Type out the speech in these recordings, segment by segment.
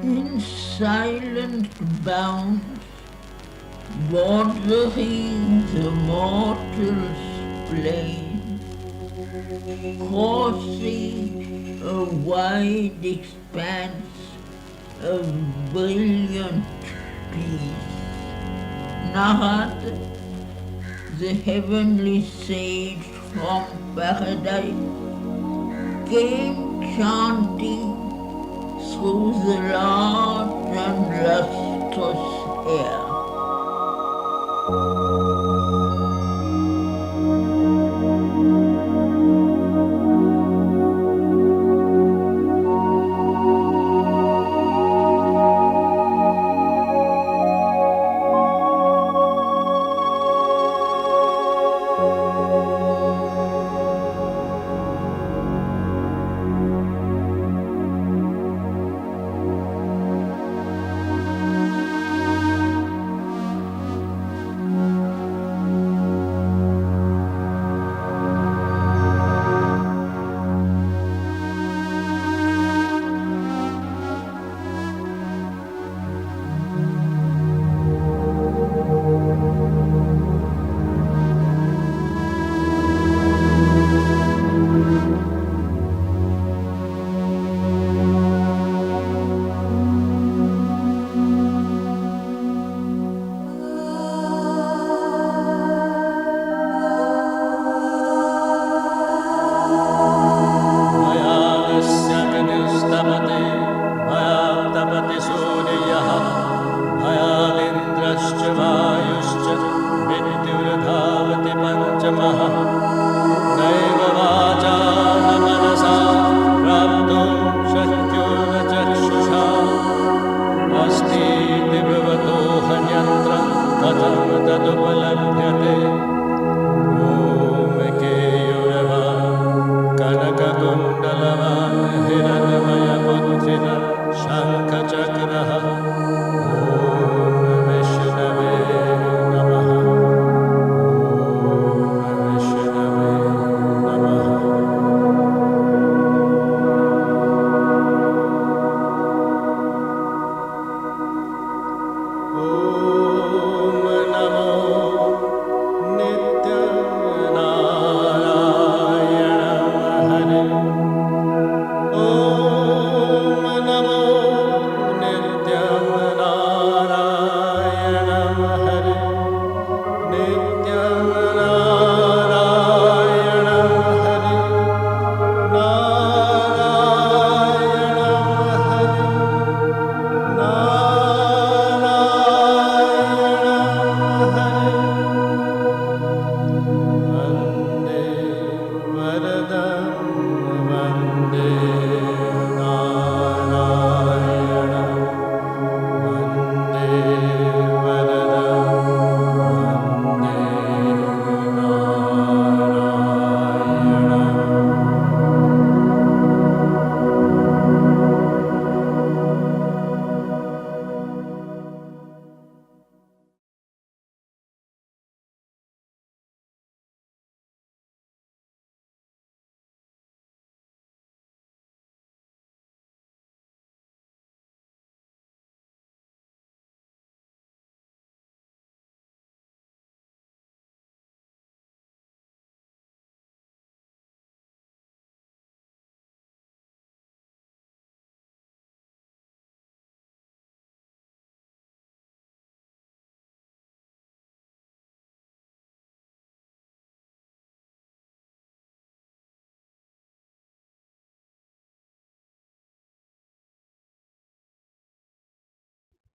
In silent bounds, bordering the mortal's plain, coursing a wide expanse of brilliant peace. Nahat, the heavenly sage from paradise, came chanting through the large and lustrous air.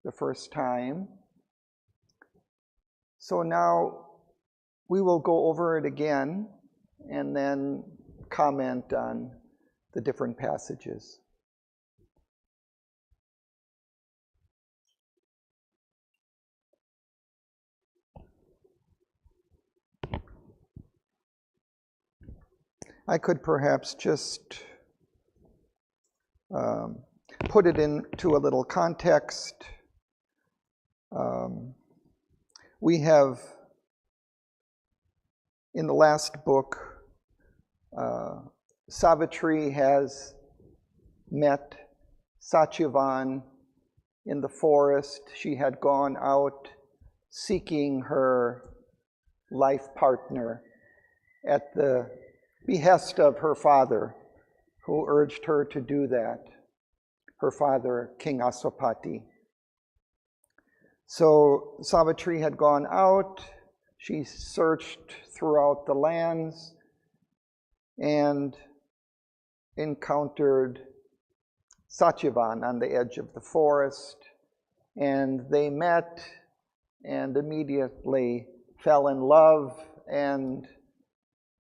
the first time. So now we will go over it again and then comment on the different passages. I could perhaps just put it into a little context. We have, in the last book, Savitri has met Satyavan in the forest. She had gone out seeking her life partner at the behest of her father, who urged her to do that, her father, King Aswapati. So Savitri had gone out, she searched throughout the lands and encountered Satyavan on the edge of the forest, and they met and immediately fell in love and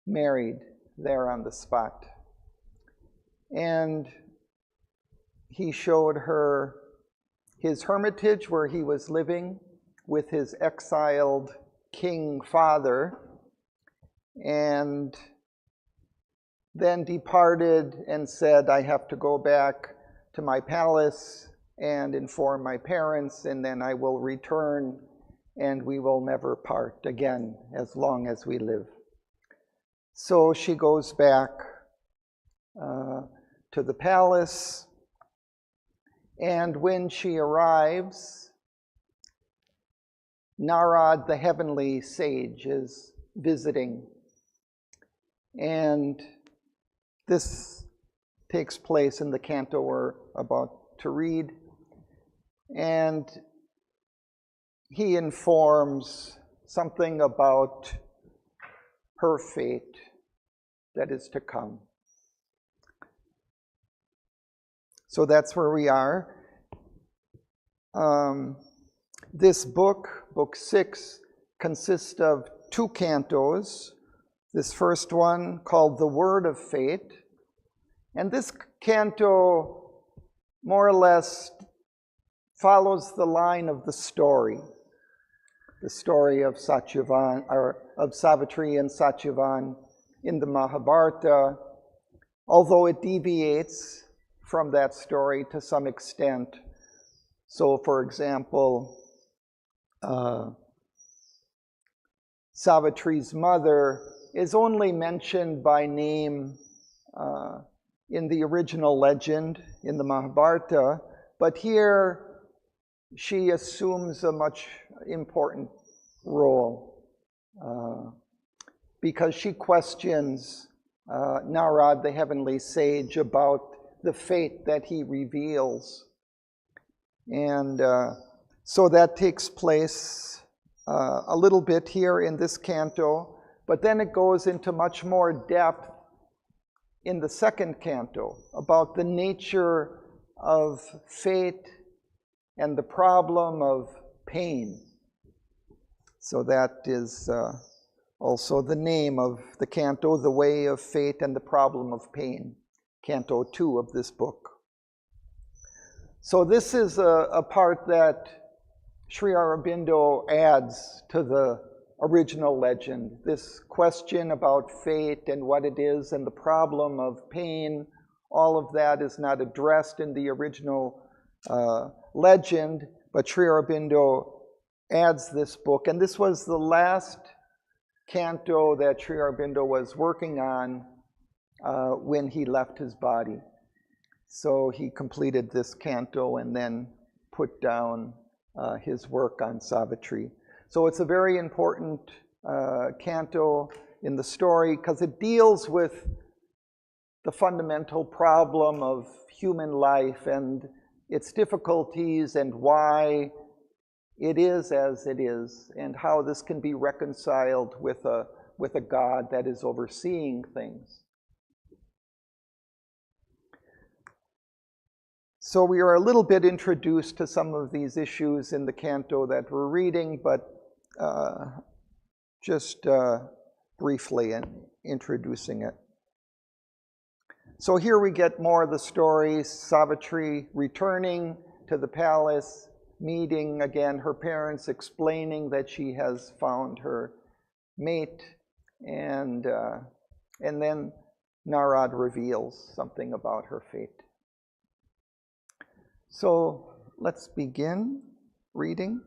married there on the spot. And he showed her his hermitage where he was living with his exiled king father, and then departed and said, I have to go back to my palace and inform my parents, and then I will return and we will never part again as long as we live. So she goes back to the palace, and when she arrives, Narad, the heavenly sage, is visiting. And this takes place in the canto we're about to read. And he informs something about her fate that is to come. So that's where we are. This book, Book 6, consists of 2 cantos. This first one called The Word of Fate. And this canto more or less follows the line of the story of Satyavan, or of Savitri and Satyavan in the Mahabharata, although it deviates from that story to some extent. So, for example, Savitri's mother is only mentioned by name in the original legend in the Mahabharata, but here she assumes a much important role because she questions Narad, the heavenly sage, about the fate that he reveals. And so that takes place a little bit here in this canto, but then it goes into much more depth in the second canto about the nature of fate and the problem of pain. So that is also the name of the canto, The Way of Fate and the Problem of Pain, Canto 2 of this book. So this is a part that Sri Aurobindo adds to the original legend. This question about fate and what it is and the problem of pain, all of that is not addressed in the original legend, but Sri Aurobindo adds this book. And this was the last canto that Sri Aurobindo was working on when he left his body. So he completed this canto and then put down his work on Savitri. So it's a very important canto in the story because it deals with the fundamental problem of human life and its difficulties and why it is as it is and how this can be reconciled with a God that is overseeing things. So we are a little bit introduced to some of these issues in the canto that we're reading, but just briefly in introducing it. So here we get more of the story, Savitri returning to the palace, meeting again her parents, explaining that she has found her mate, and then Narad reveals something about her fate. So let's begin reading.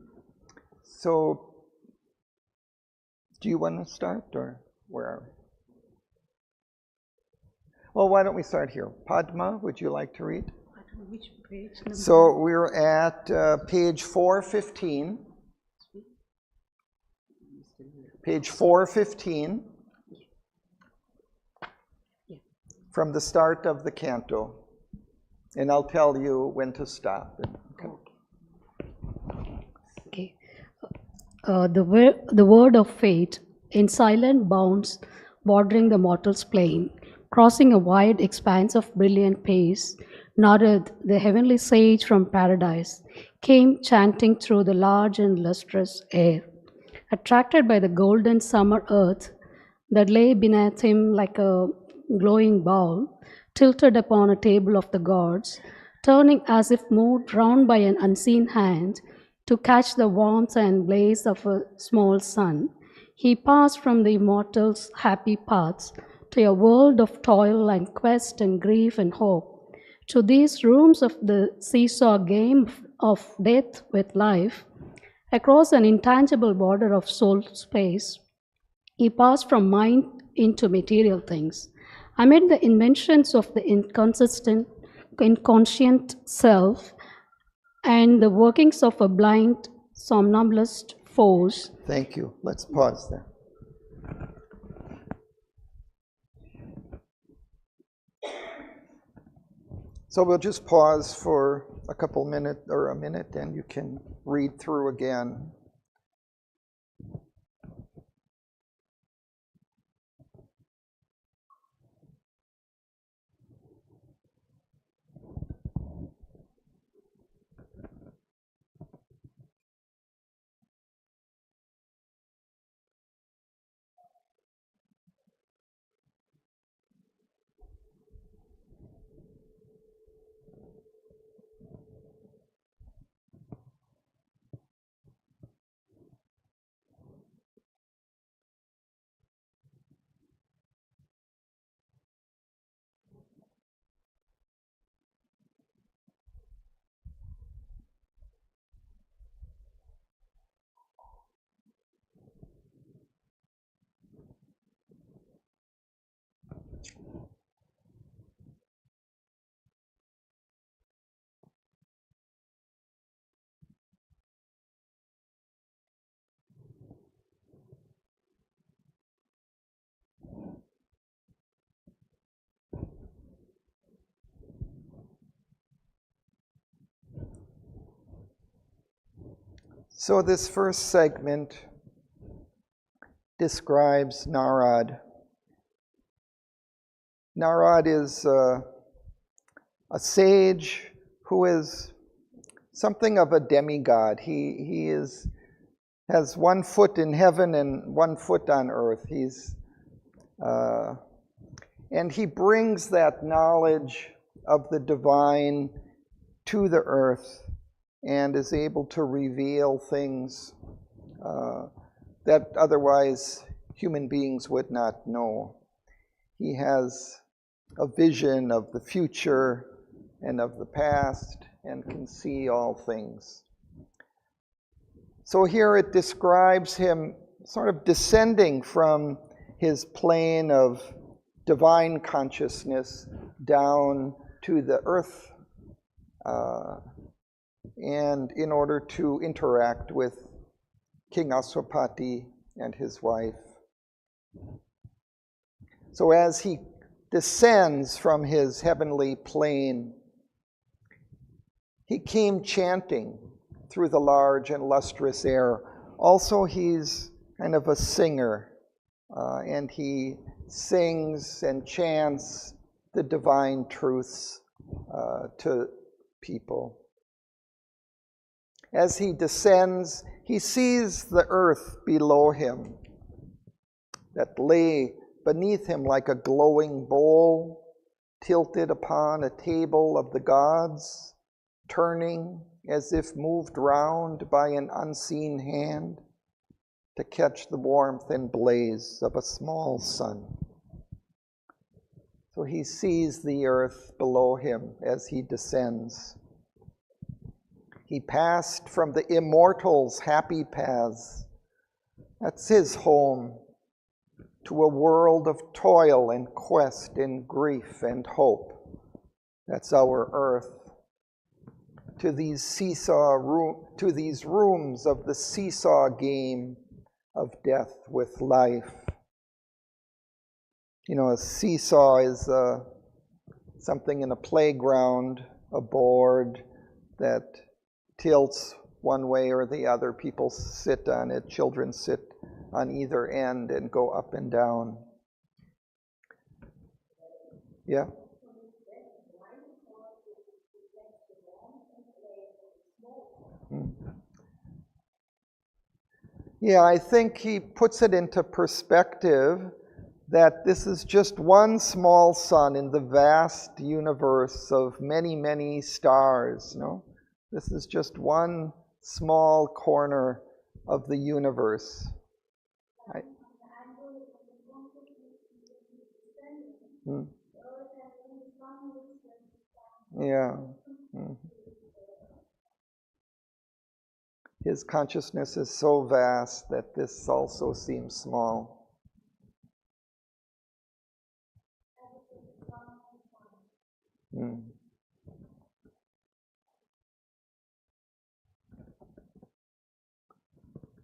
So do you want to start, or where are we? Well, why don't we start here? Padma, would you like to read? Which page? So we're at page 415. Page 415 from the start of the canto. And I'll tell you when to stop. Okay. The word of fate in silent bounds bordering the mortal's plain, crossing a wide expanse of brilliant pace, Narad, the heavenly sage from paradise, came chanting through the large and lustrous air. Attracted by the golden summer earth that lay beneath him like a glowing bowl, tilted upon a table of the gods, turning as if moved round by an unseen hand to catch the warmth and blaze of a small sun, he passed from the immortal's happy paths to a world of toil and quest and grief and hope, to these rooms of the seesaw game of death with life. Across an intangible border of soul space, he passed from mind into material things. Amid the inventions of the inconscient self and the workings of a blind somnambulist force. Thank you. Let's pause there. So we'll just pause for a couple minutes or a minute, and you can read through again. So this first segment describes Narad. Narad is a sage who is something of a demigod. He has 1 foot in heaven and 1 foot on earth. And he brings that knowledge of the divine to the earth and is able to reveal things that otherwise human beings would not know. He has a vision of the future and of the past and can see all things. So here it describes him sort of descending from his plane of divine consciousness down to the earth, and in order to interact with King Aswapati and his wife. So as he descends from his heavenly plane, he came chanting through the large and lustrous air. Also, he's kind of a singer, and he sings and chants the divine truths to people. As he descends, he sees the earth below him that lay beneath him like a glowing bowl tilted upon a table of the gods, turning as if moved round by an unseen hand to catch the warmth and blaze of a small sun. So he sees the earth below him as he descends. He passed from the immortals' happy paths, that's his home, to a world of toil and quest and grief and hope, that's our earth, to these rooms of the seesaw game of death with life. You know, a seesaw is something in a playground, a board that tilts one way or the other. People sit on it, children sit on either end and go up and down. Yeah? Yeah, I think he puts it into perspective that this is just one small sun in the vast universe of many, many stars, no? This is just one small corner of the universe. Yeah. His consciousness is so vast that this also seems small.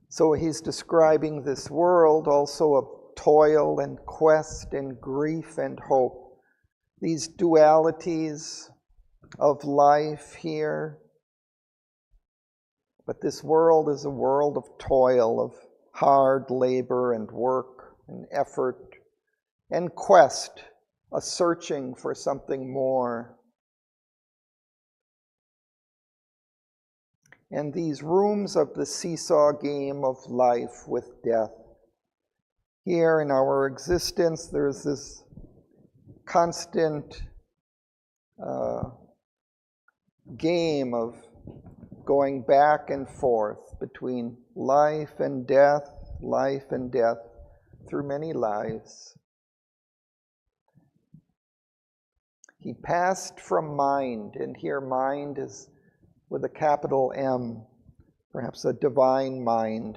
So he's describing this world also of toil and quest and grief and hope. These dualities of life here. But this world is a world of toil, of hard labor and work and effort and quest, a searching for something more. And these rooms of the seesaw game of life with death. Here in our existence, there's this constant game of going back and forth between life and death through many lives. He passed from mind, and here mind is with a capital M, perhaps a divine mind,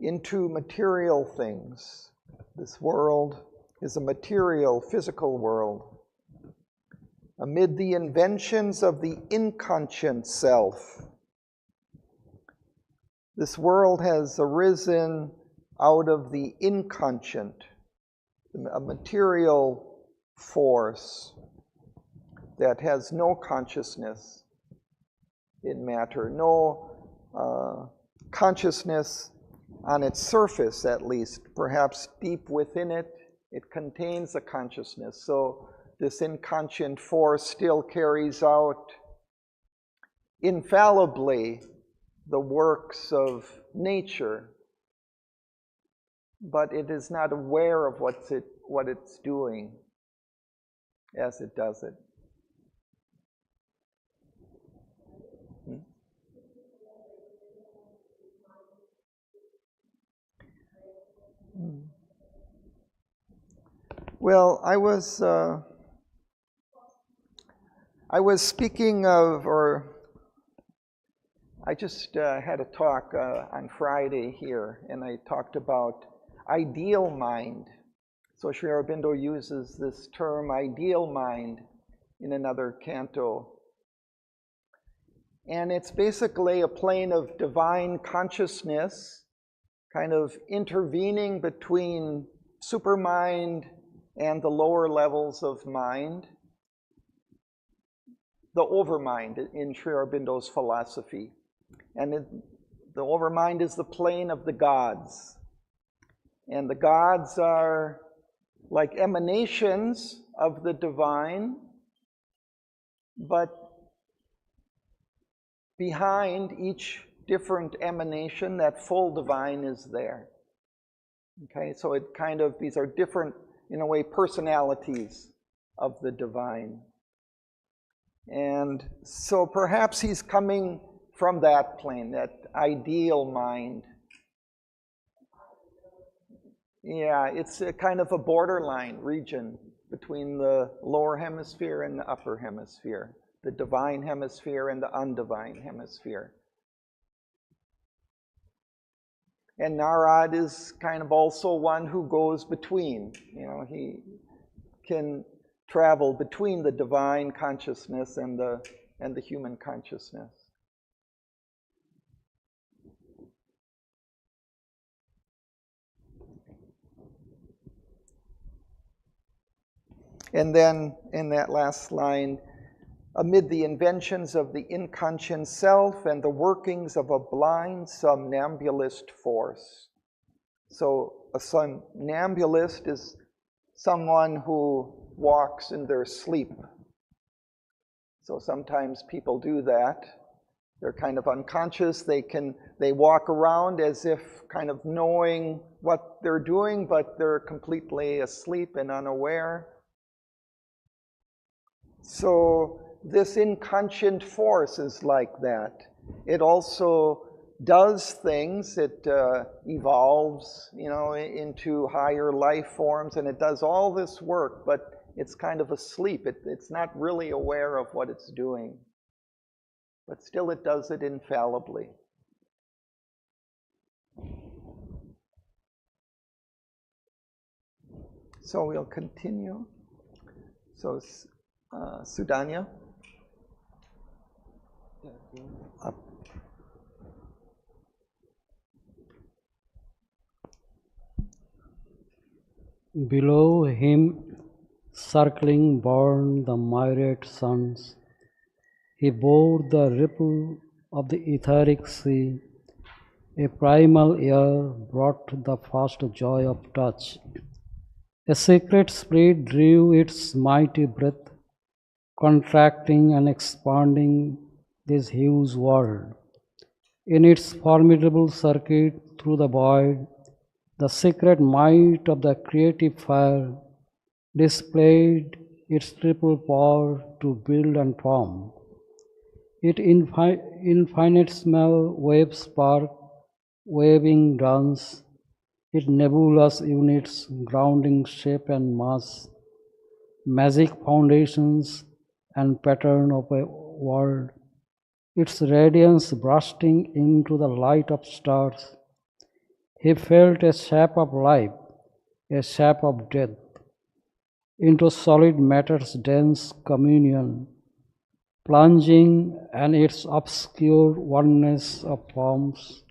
into material things. This world is a material, physical world. Amid the inventions of the inconscient self, this world has arisen out of the inconscient, a material force that has no consciousness in matter, no consciousness on its surface at least. Perhaps deep within it, it contains a consciousness. So this inconscient force still carries out infallibly the works of nature, but it is not aware of what it's doing as it does it. Well, I was speaking of, or I just had a talk on Friday here, and I talked about ideal mind. So Sri Aurobindo uses this term ideal mind in another canto. And it's basically a plane of divine consciousness, kind of intervening between supermind and the lower levels of mind. The overmind in Sri Aurobindo's philosophy. And the overmind is the plane of the gods. And the gods are like emanations of the divine, but behind each different emanation, that full divine is there. Okay, so it kind of, these are different, in a way, personalities of the divine. And so perhaps he's coming from that plane, that ideal mind. Yeah, it's a kind of a borderline region between the lower hemisphere and the upper hemisphere, the divine hemisphere and the undivine hemisphere. And Narad is kind of also one who goes between. You know, he can travel between the divine consciousness and the human consciousness. And then in that last line, amid the inventions of the inconscient self and the workings of a blind somnambulist force. So a somnambulist is someone who walks in their sleep. So sometimes people do that. They're kind of unconscious. They walk around as if kind of knowing what they're doing, but they're completely asleep and unaware. So this inconscient force is like that. It also does things. It evolves, you know, into higher life forms, and it does all this work, but it's kind of asleep. It's not really aware of what it's doing. But still it does it infallibly. So we'll continue. So Sudanya. Up. Below him, circling borne the myriad suns, he bore the ripple of the etheric sea. A primal air brought the first joy of touch. A secret spirit drew its mighty breath, contracting and expanding this huge world. In its formidable circuit through the void, the secret might of the creative fire displayed its triple power to build and form. Its infinitesimal wave spark, waving dance, its nebulous units grounding shape and mass, magic foundations and pattern of a world, its radiance bursting into the light of stars. He felt a shape of life, a shape of death, into solid matter's dense communion, plunging and its obscure oneness of forms.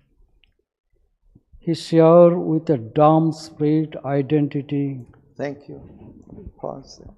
He shared with a dumb spirit identity. Thank you. Pause there.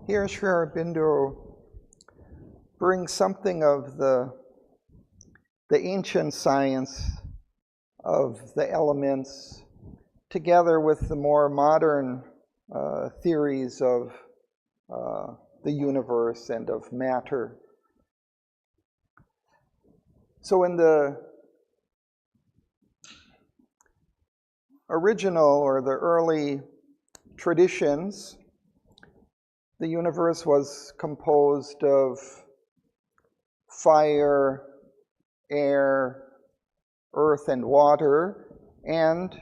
Here, Sri Aurobindo brings something of the ancient science of the elements together with the more modern theories of the universe and of matter. So in the original or the early traditions, the universe was composed of fire, air, earth and water, and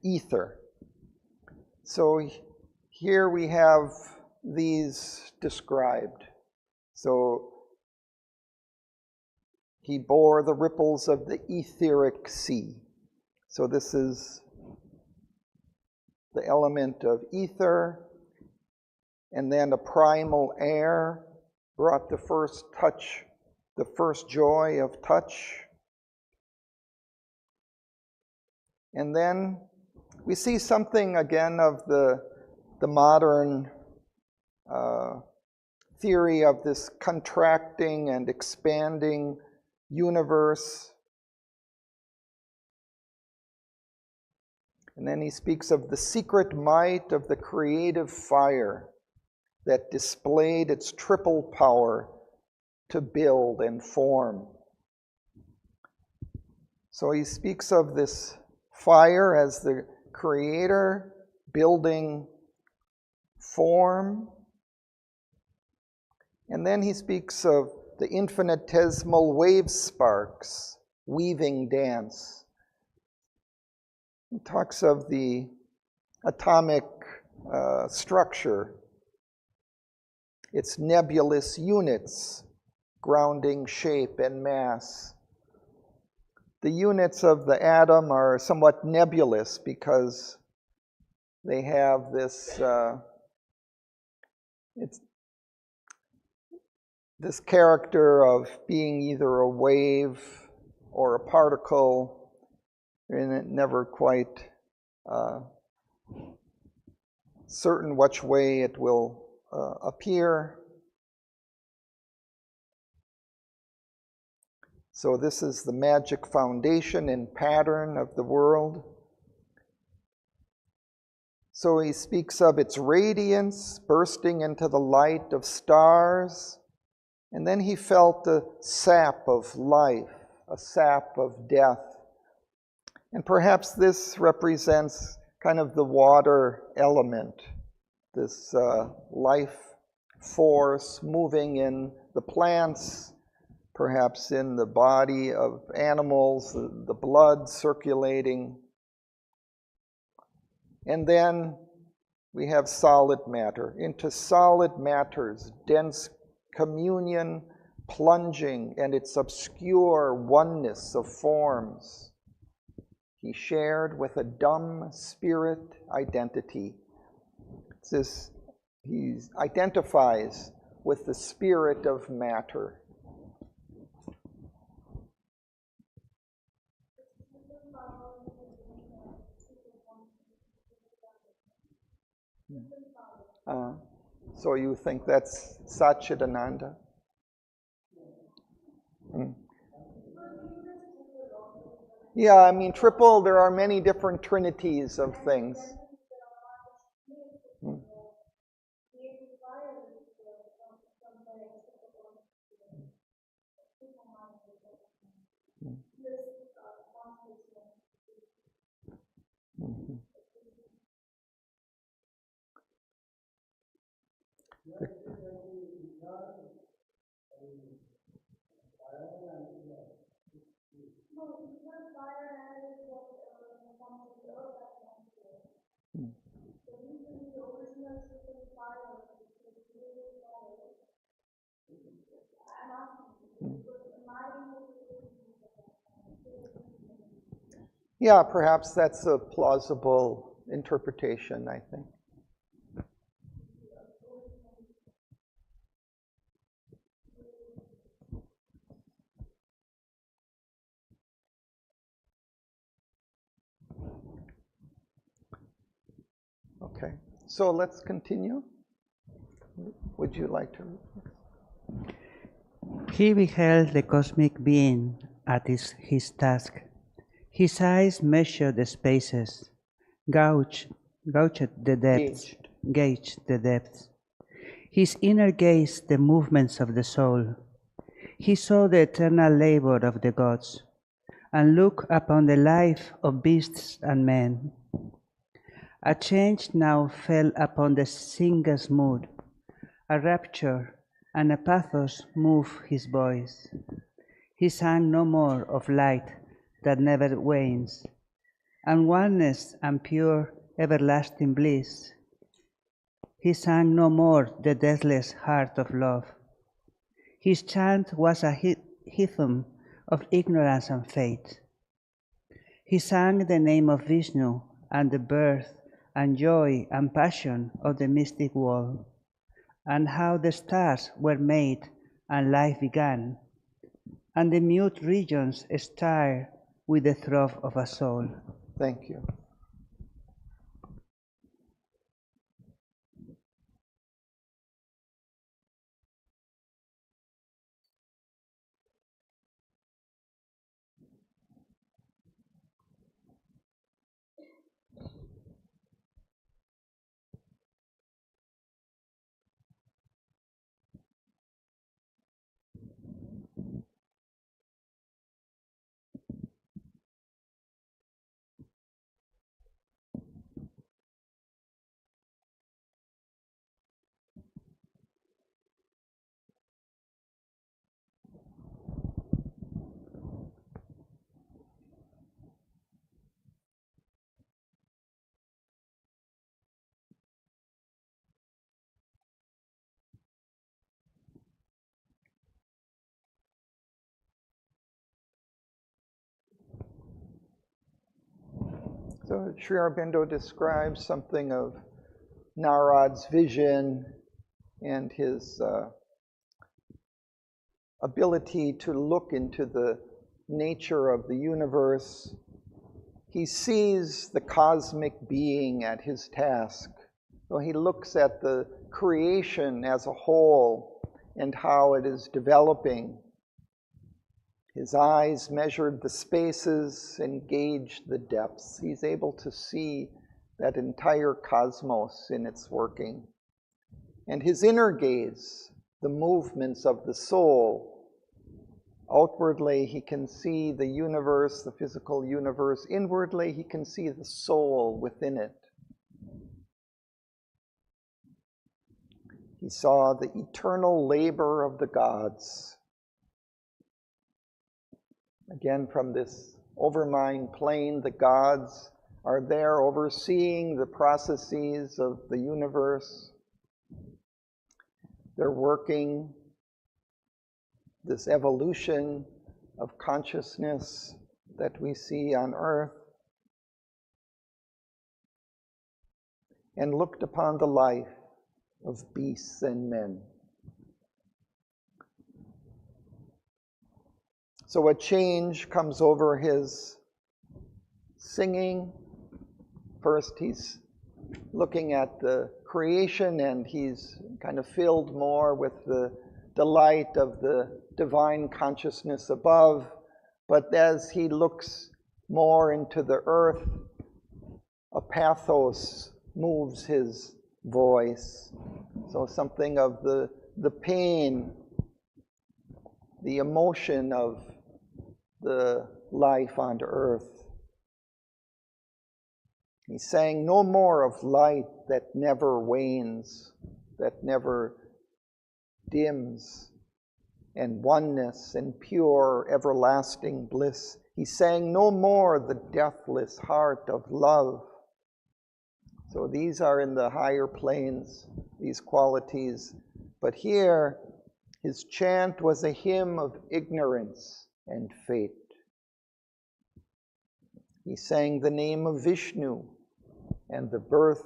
ether. So here we have these described. So he bore the ripples of the etheric sea. So this is the element of ether. And then a primal air brought the first touch, the first joy of touch. And then we see something again of the modern theory of this contracting and expanding universe. And then he speaks of the secret might of the creative fire that displayed its triple power to build and form. So he speaks of this fire as the creator building form. And then he speaks of the infinitesimal wave sparks weaving dance. He talks of the atomic structure, its nebulous units, grounding shape and mass. The units of the atom are somewhat nebulous because they have this this character of being either a wave or a particle, and it never quite certain which way it will appear. So this is the magic foundation and pattern of the world. So he speaks of its radiance bursting into the light of stars. And then he felt a sap of life, a sap of death. And perhaps this represents kind of the water element, this life force moving in the plants, perhaps in the body of animals, the blood circulating. And then we have solid matter. Into solid matter's dense communion plunging and its obscure oneness of forms. He shared with a dumb spirit identity. He identifies with the spirit of matter. So you think that's Satchidananda? Yeah, I mean, triple, there are many different trinities of things. Yeah, perhaps that's a plausible interpretation, I think. Okay, so let's continue. Would you like to? He beheld the cosmic being at his task. His eyes measured the spaces, gauged the depths. His inner gaze the movements of the soul. He saw the eternal labor of the gods, and looked upon the life of beasts and men. A change now fell upon the singer's mood. A rapture and a pathos moved his voice. He sang no more of light that never wanes, and oneness and pure everlasting bliss. He sang no more the deathless heart of love. His chant was a hymn of ignorance and fate. He sang the name of Vishnu and the birth and joy and passion of the mystic world, and how the stars were made and life began, and the mute regions stir with the throb of a soul. Thank you. So Sri Aurobindo describes something of Narad's vision and his ability to look into the nature of the universe. He sees the cosmic being at his task. So he looks at the creation as a whole and how it is developing. His eyes measured the spaces and gauged the depths. He's able to see that entire cosmos in its working. And his inner gaze, the movements of the soul. Outwardly, he can see the universe, the physical universe. Inwardly, he can see the soul within it. He saw the eternal labor of the gods. Again, from this overmind plane, the gods are there overseeing the processes of the universe. They're working this evolution of consciousness that we see on earth, and looked upon the life of beasts and men. So a change comes over his singing. First, he's looking at the creation, and he's kind of filled more with the delight of the divine consciousness above. But as he looks more into the earth, a pathos moves his voice. So something of the pain, the emotion of the life on earth. He sang no more of light that never wanes, that never dims, and oneness and pure everlasting bliss. He sang no more the deathless heart of love. So these are in the higher planes, these qualities. But here, his chant was a hymn of ignorance and fate. He sang the name of Vishnu and the birth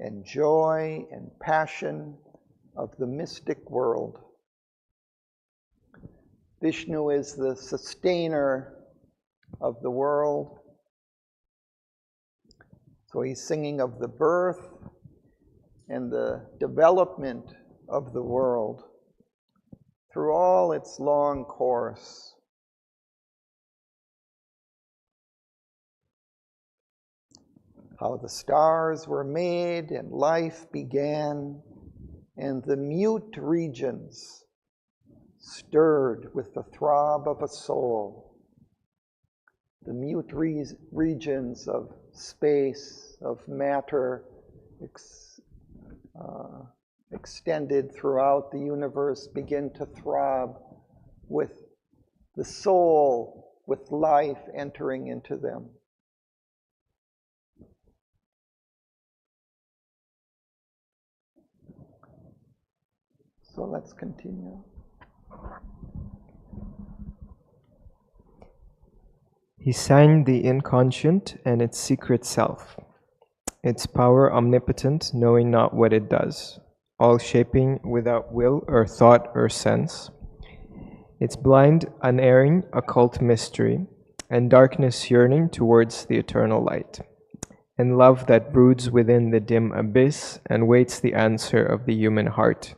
and joy and passion of the mystic world. Vishnu is the sustainer of the world. So he's singing of the birth and the development of the world through all its long course. How the stars were made and life began, and the mute regions stirred with the throb of a soul. The mute regions of space, of matter, extended throughout the universe begin to throb with the soul, with life entering into them. So let's continue. He sang the inconscient and its secret self, its power omnipotent, knowing not what it does, all shaping without will or thought or sense, its blind, unerring, occult mystery, and darkness yearning towards the eternal light, and love that broods within the dim abyss and waits the answer of the human heart,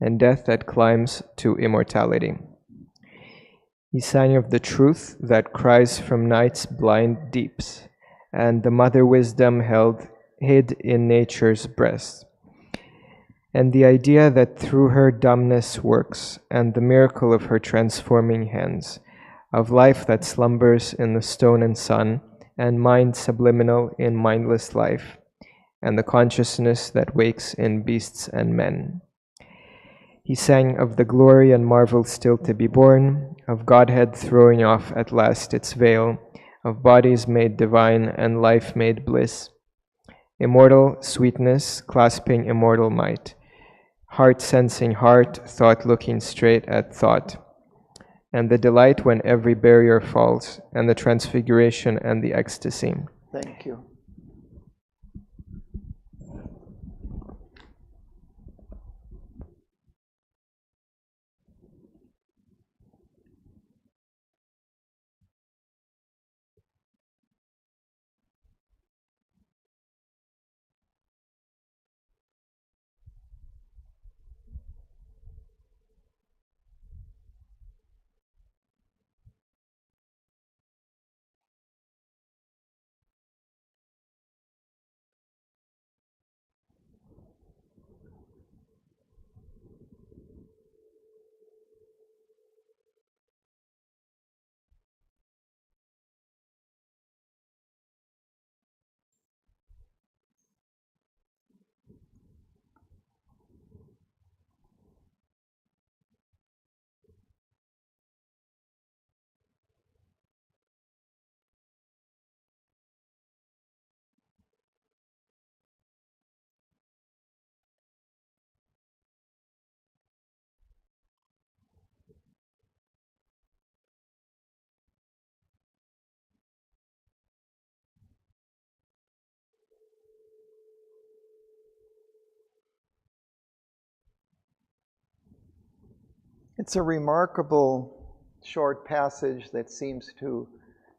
and death that climbs to immortality. He sang of the truth that cries from night's blind deeps, and the mother wisdom hid in nature's breast, and the idea that through her dumbness works, and the miracle of her transforming hands, of life that slumbers in the stone and sun, and mind subliminal in mindless life, and the consciousness that wakes in beasts and men. He sang of the glory and marvel still to be born, of Godhead throwing off at last its veil, of bodies made divine and life made bliss, immortal sweetness clasping immortal might, heart sensing heart, thought looking straight at thought, and the delight when every barrier falls, and the transfiguration and the ecstasy. Thank you. It's a remarkable short passage that seems to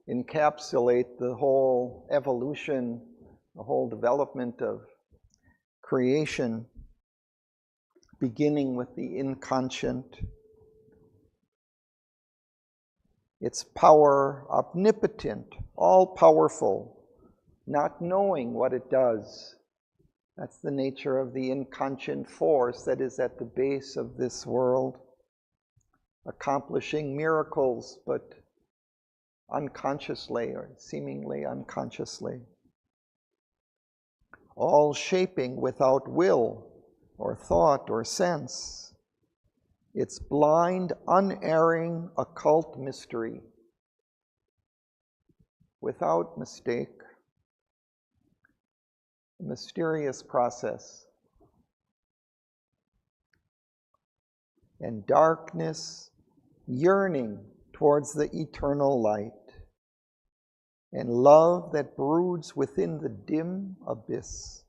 encapsulate the whole evolution, the whole development of creation, beginning with the inconscient, its power omnipotent, all-powerful, not knowing what it does. That's the nature of the inconscient force that is at the base of this world, accomplishing miracles, but unconsciously or seemingly unconsciously. All shaping without will or thought or sense. Its blind, unerring, occult mystery, without mistake, a mysterious process. And darkness yearning towards the eternal light, and love that broods within the dim abyss.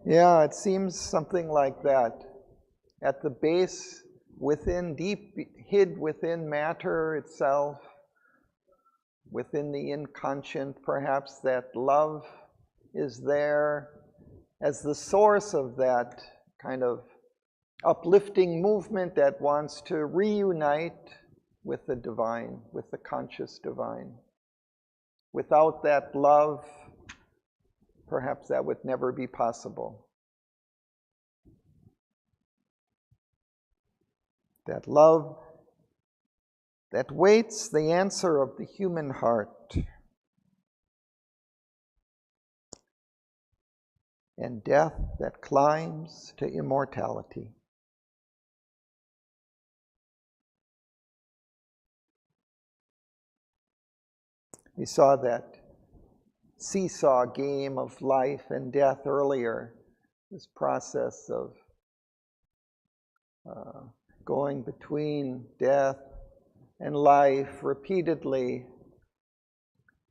Yeah, it seems something like that. At the base, within, deep, hid within matter itself, within the inconscient, perhaps that love is there as the source of that kind of uplifting movement that wants to reunite with the divine, with the conscious divine. Without that love, perhaps that would never be possible. That love that waits the answer of the human heart, and death that climbs to immortality. We saw that seesaw game of life and death earlier, this process of going between death and life repeatedly,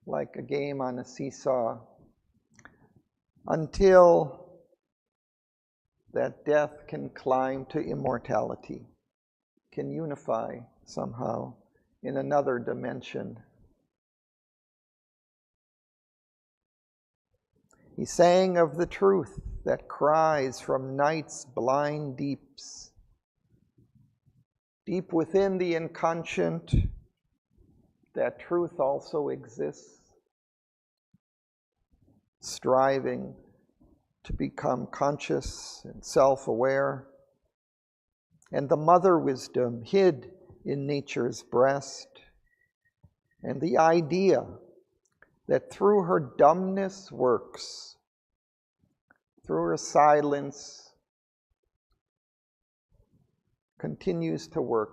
like a game on a seesaw, until that death can climb to immortality, can unify somehow in another dimension. He sang of the truth that cries from night's blind deeps. Deep within the inconscient, that truth also exists, striving to become conscious and self-aware. And the mother wisdom hid in nature's breast, and the idea that through her dumbness works, through her silence continues to work.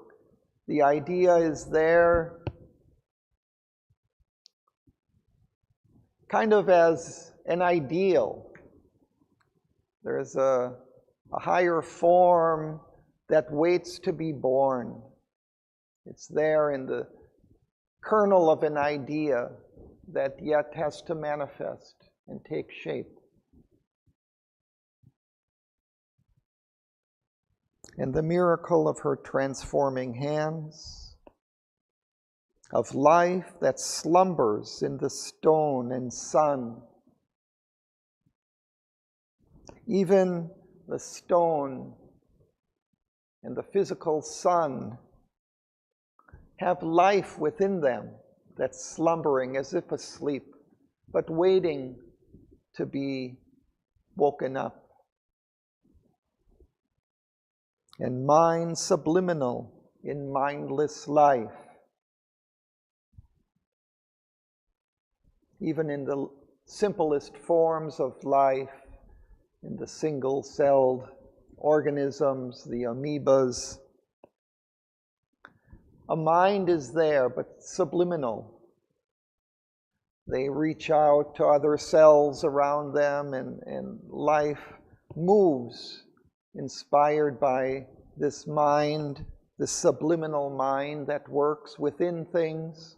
The idea is there kind of as an ideal. There's a higher form that waits to be born. It's there in the kernel of an idea that yet has to manifest and take shape. And the miracle of her transforming hands, of life that slumbers in the stone and sun. Even the stone and the physical sun have life within them that's slumbering as if asleep, but waiting to be woken up. And mind subliminal in mindless life. Even in the simplest forms of life, in the single-celled organisms, the amoebas, a mind is there, but subliminal. They reach out to other cells around them, and life moves, inspired by this mind, this subliminal mind that works within things.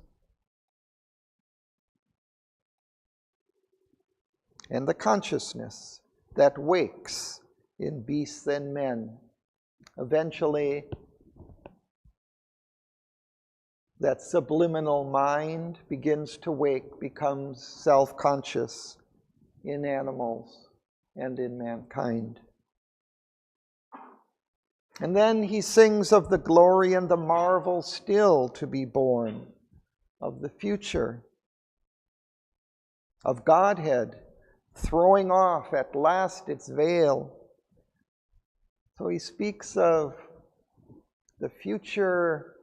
And the consciousness that wakes in beasts and men. Eventually, that subliminal mind begins to wake, becomes self-conscious in animals and in mankind. And then he sings of the glory and the marvel still to be born, of the future, of Godhead throwing off at last its veil. So he speaks of the future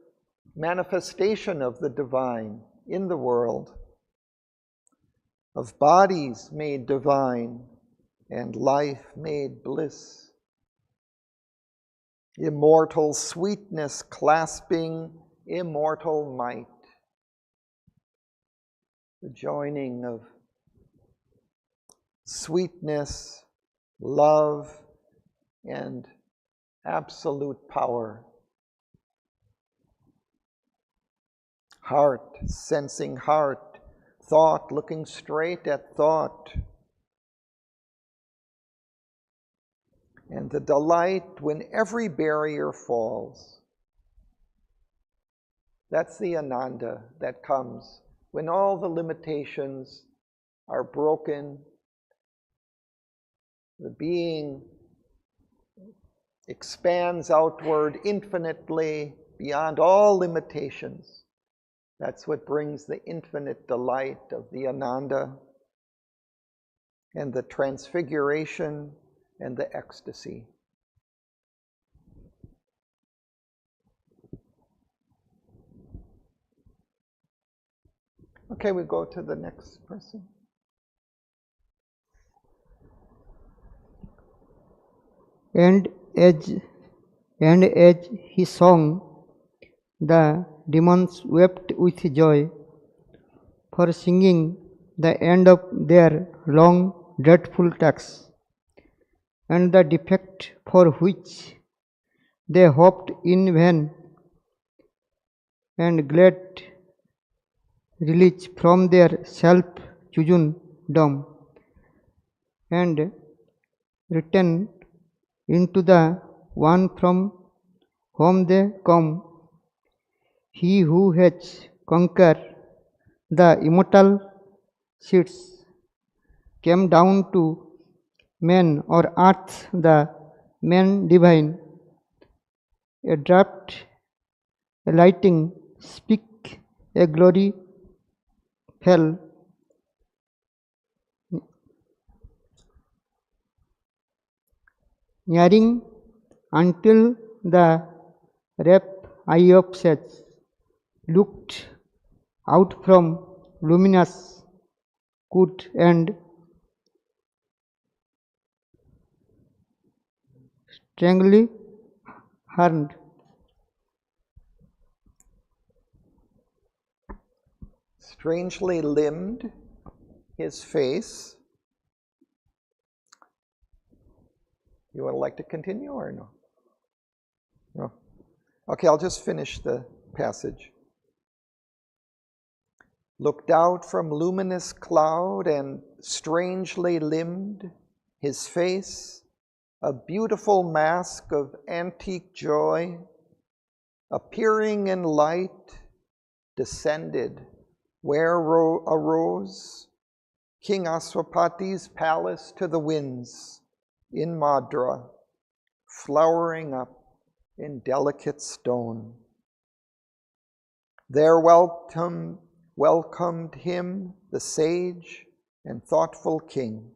manifestation of the divine in the world, of bodies made divine and life made bliss, immortal sweetness clasping immortal might, the joining of sweetness, love, and absolute power. Heart sensing heart, thought looking straight at thought. And the delight when every barrier falls. That's the Ananda that comes when all the limitations are broken. The being expands outward infinitely beyond all limitations. That's what brings the infinite delight of the Ananda and the transfiguration and the ecstasy. Okay, we go to the next person. And as he sang, the demons wept with joy for singing the end of their long dreadful task, and the defect for which they hoped in vain, and glad release from their self-chosen doom, and return into the one from whom they come. He who has conquered the immortal seeds came down to man or earth, the man divine, a draught, a lighting, speak, a glory fell, nearing until the rapt eye of Seth looked out from luminous could and strangely harmed. Strangely limbed his face. You would like to continue or no? No. Okay, I'll just finish the passage. Looked out from luminous cloud and strangely limbed his face, a beautiful mask of antique joy, appearing in light, descended where arose King Aswapati's palace to the winds in Madra, flowering up in delicate stone. There welcomed him the sage and thoughtful king.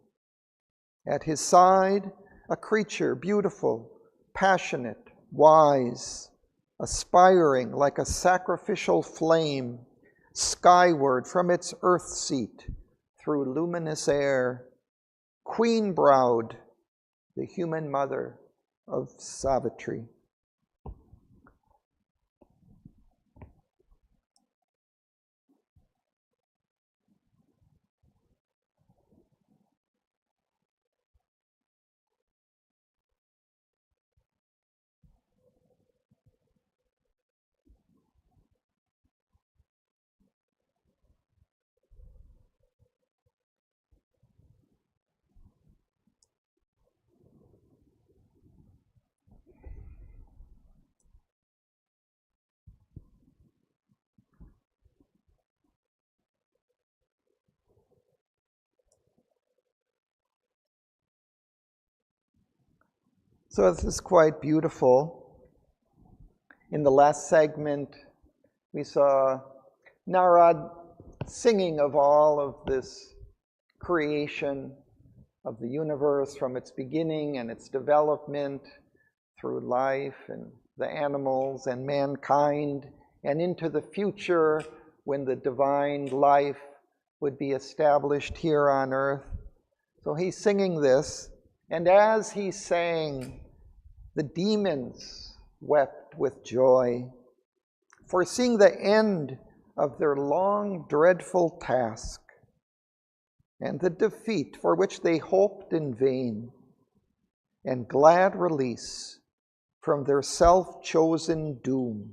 At his side, a creature beautiful, passionate, wise, aspiring like a sacrificial flame skyward from its earth seat through luminous air, queen-browed, the human mother of Savitri. So this is quite beautiful. In the last segment, we saw Narad singing of all of this creation of the universe from its beginning and its development through life and the animals and mankind and into the future when the divine life would be established here on earth. So he's singing this, and as he sang, the demons wept with joy, foreseeing the end of their long, dreadful task, and the defeat for which they hoped in vain, and glad release from their self-chosen doom,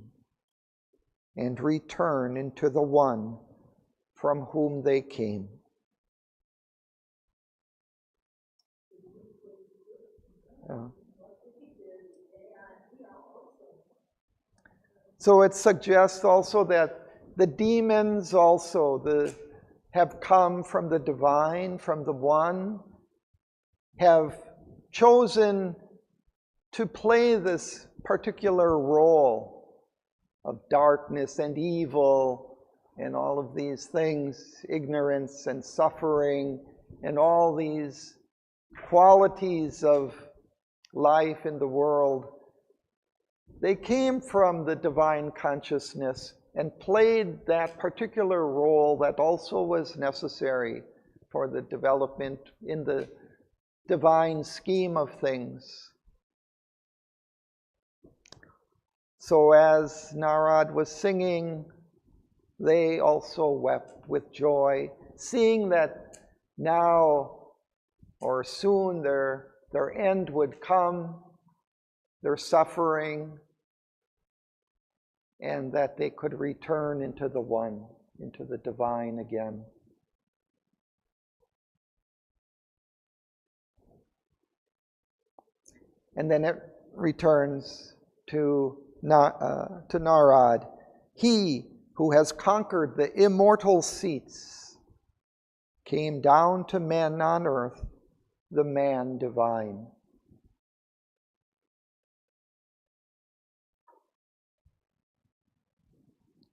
and return into the one from whom they came. So it suggests also that the demons also have come from the divine, from the one, have chosen to play this particular role of darkness and evil and all of these things, ignorance and suffering and all these qualities of life in the world, they came from the divine consciousness and played that particular role that also was necessary for the development in the divine scheme of things. So as Narad was singing, they also wept with joy, seeing that now or soon their end would come, their suffering, and that they could return into the one, into the divine again. And then it returns to Narad. He who has conquered the immortal seats came down to men on earth, the man divine.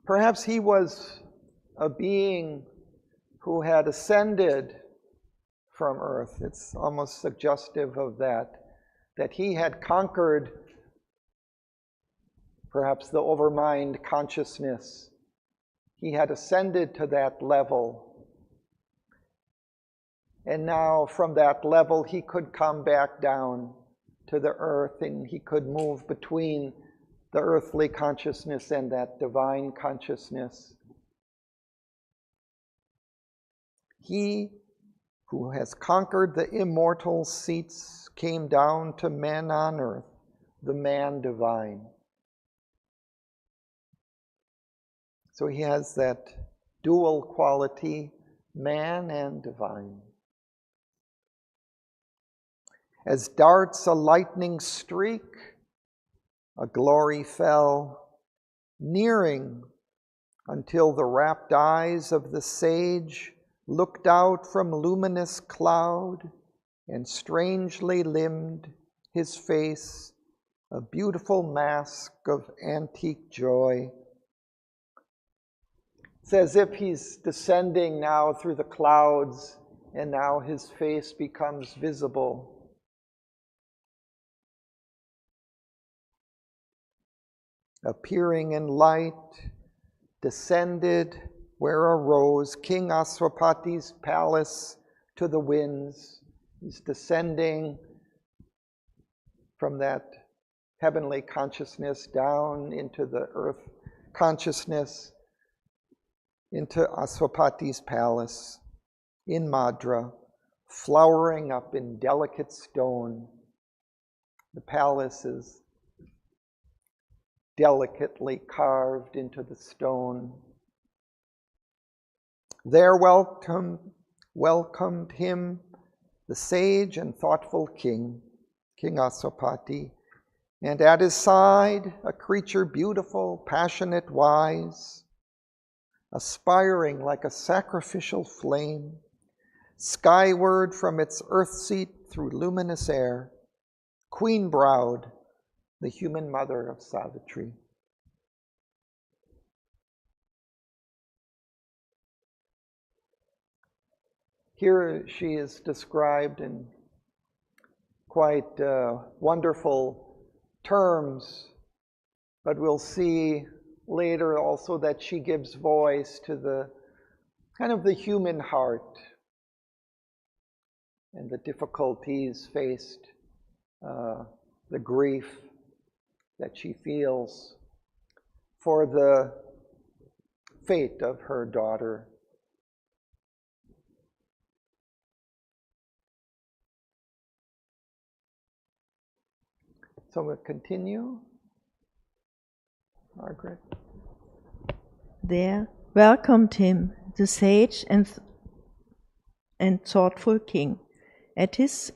Perhaps he was a being who had ascended from earth. It's almost suggestive of that he had conquered perhaps the overmind consciousness. He had ascended to that level. And now from that level he could come back down to the earth and he could move between the earthly consciousness and that divine consciousness. He who has conquered the immortal seats came down to men on earth, the man divine. So he has that dual quality, man and divine. As darts a lightning streak, a glory fell, nearing until the rapt eyes of the sage looked out from luminous cloud, and strangely limbed his face, a beautiful mask of antique joy. It's as if he's descending now through the clouds, and now his face becomes visible. Appearing in light, descended where arose King Aswapati's palace to the winds. He's descending from that heavenly consciousness down into the earth consciousness, into Aswapati's palace in Madra, flowering up in delicate stone. The palace is delicately carved into the stone. There welcomed him the sage and thoughtful king, King Aswapati, and at his side a creature beautiful, passionate, wise, aspiring like a sacrificial flame, skyward from its earth seat through luminous air, queen-browed, the human mother of Savitri. Here she is described in quite wonderful terms, but we'll see later also that she gives voice to the kind of the human heart and the difficulties faced, the grief that she feels for the fate of her daughter. So we'll continue. Margaret. There welcomed him the sage and thoughtful king. At his,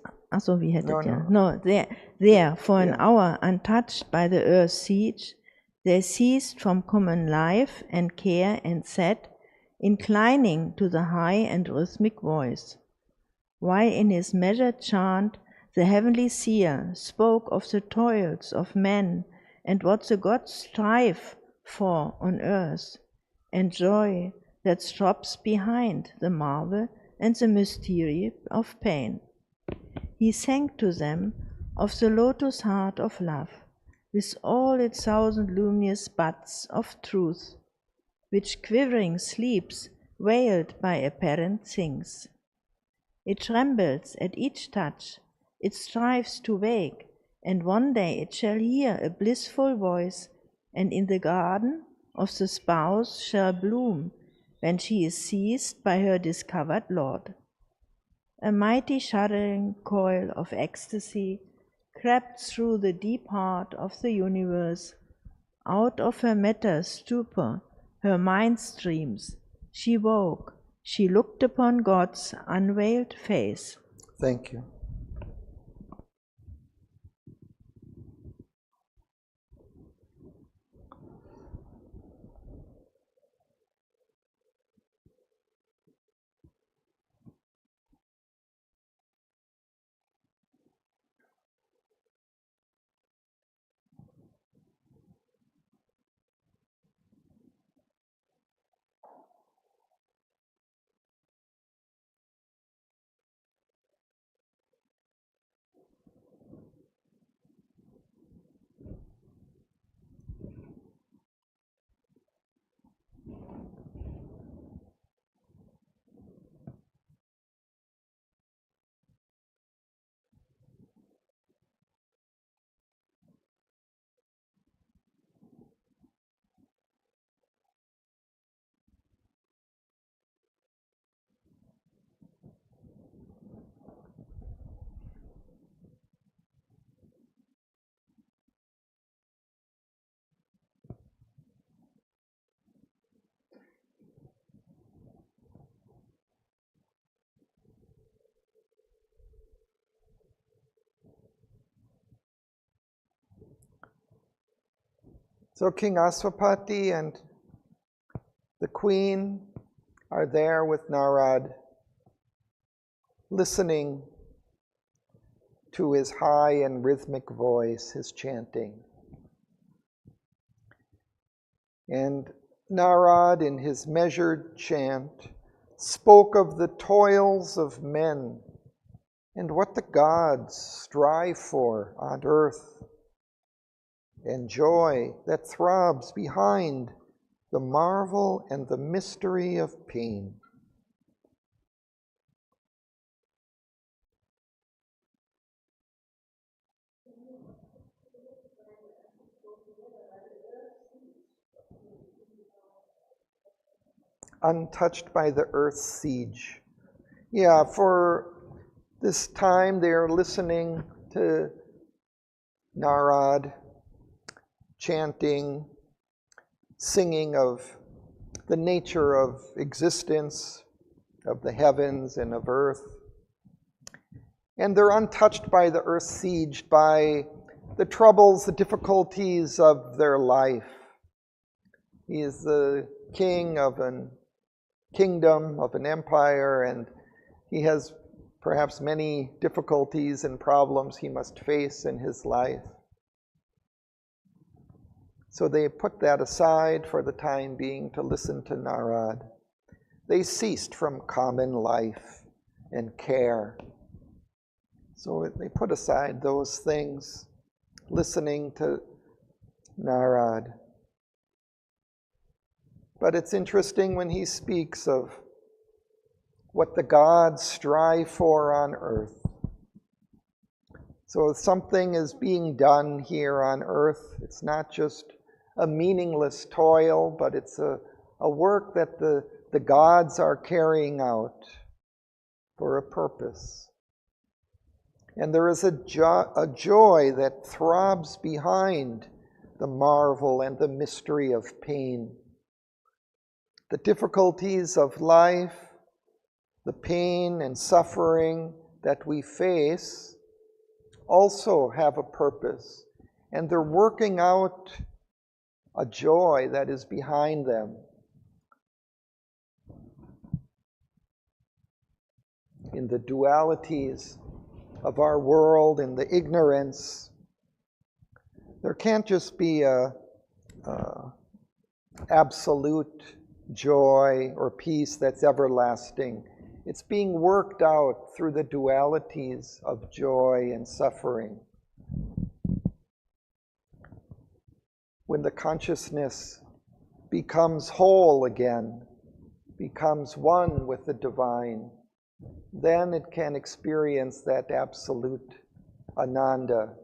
there for an hour, untouched by the earth's siege, they ceased from common life and care and sat, inclining to the high and rhythmic voice. While in his measured chant the heavenly seer spoke of the toils of men and what the gods strive for on earth, and joy that stops behind the marvel and the mystery of pain. He sang to them of the lotus heart of love, with all its thousand luminous buds of truth, which quivering sleeps, veiled by apparent things. It trembles at each touch, it strives to wake, and one day it shall hear a blissful voice, and in the garden of the spouse shall bloom, when she is seized by her discovered Lord. A mighty shuddering coil of ecstasy crept through the deep heart of the universe. Out of her matter stupor, her mind's dreams, she woke, she looked upon God's unveiled face. Thank you. So King Aswapati and the Queen are there with Narad, listening to his high and rhythmic voice, his chanting. And Narad, in his measured chant, spoke of the toils of men and what the gods strive for on earth, and joy that throbs behind the marvel and the mystery of pain. Untouched by the earth's siege. Yeah, for this time they're listening to Narad chanting, singing of the nature of existence, of the heavens and of earth. And they're untouched by the earth's siege, by the troubles, the difficulties of their life. He is the king of an kingdom, of an empire, and he has perhaps many difficulties and problems he must face in his life. So they put that aside for the time being to listen to Narad. They ceased from common life and care. So they put aside those things, listening to Narad. But it's interesting when he speaks of what the gods strive for on earth. So something is being done here on earth. It's not just a meaningless toil, but it's a work that the gods are carrying out for a purpose. And there is a joy that throbs behind the marvel and the mystery of pain. The difficulties of life, the pain and suffering that we face also have a purpose, and they're working out a joy that is behind them. In the dualities of our world, in the ignorance, there can't just be a absolute joy or peace that's everlasting. It's being worked out through the dualities of joy and suffering. When the consciousness becomes whole again, becomes one with the divine, then it can experience that absolute ananda.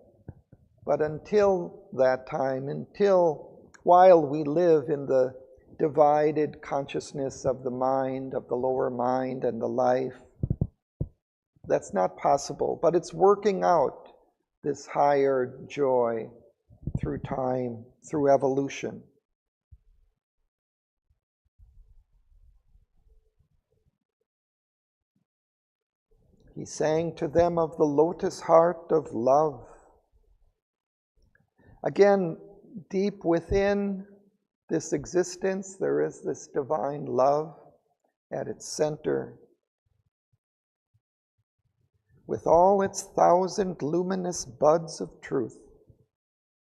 But until that time, while we live in the divided consciousness of the mind, of the lower mind and the life, that's not possible. But it's working out this higher joy through time, through evolution. He sang to them of the lotus heart of love. Again, deep within this existence, there is this divine love at its center, with all its 1,000 luminous buds of truth,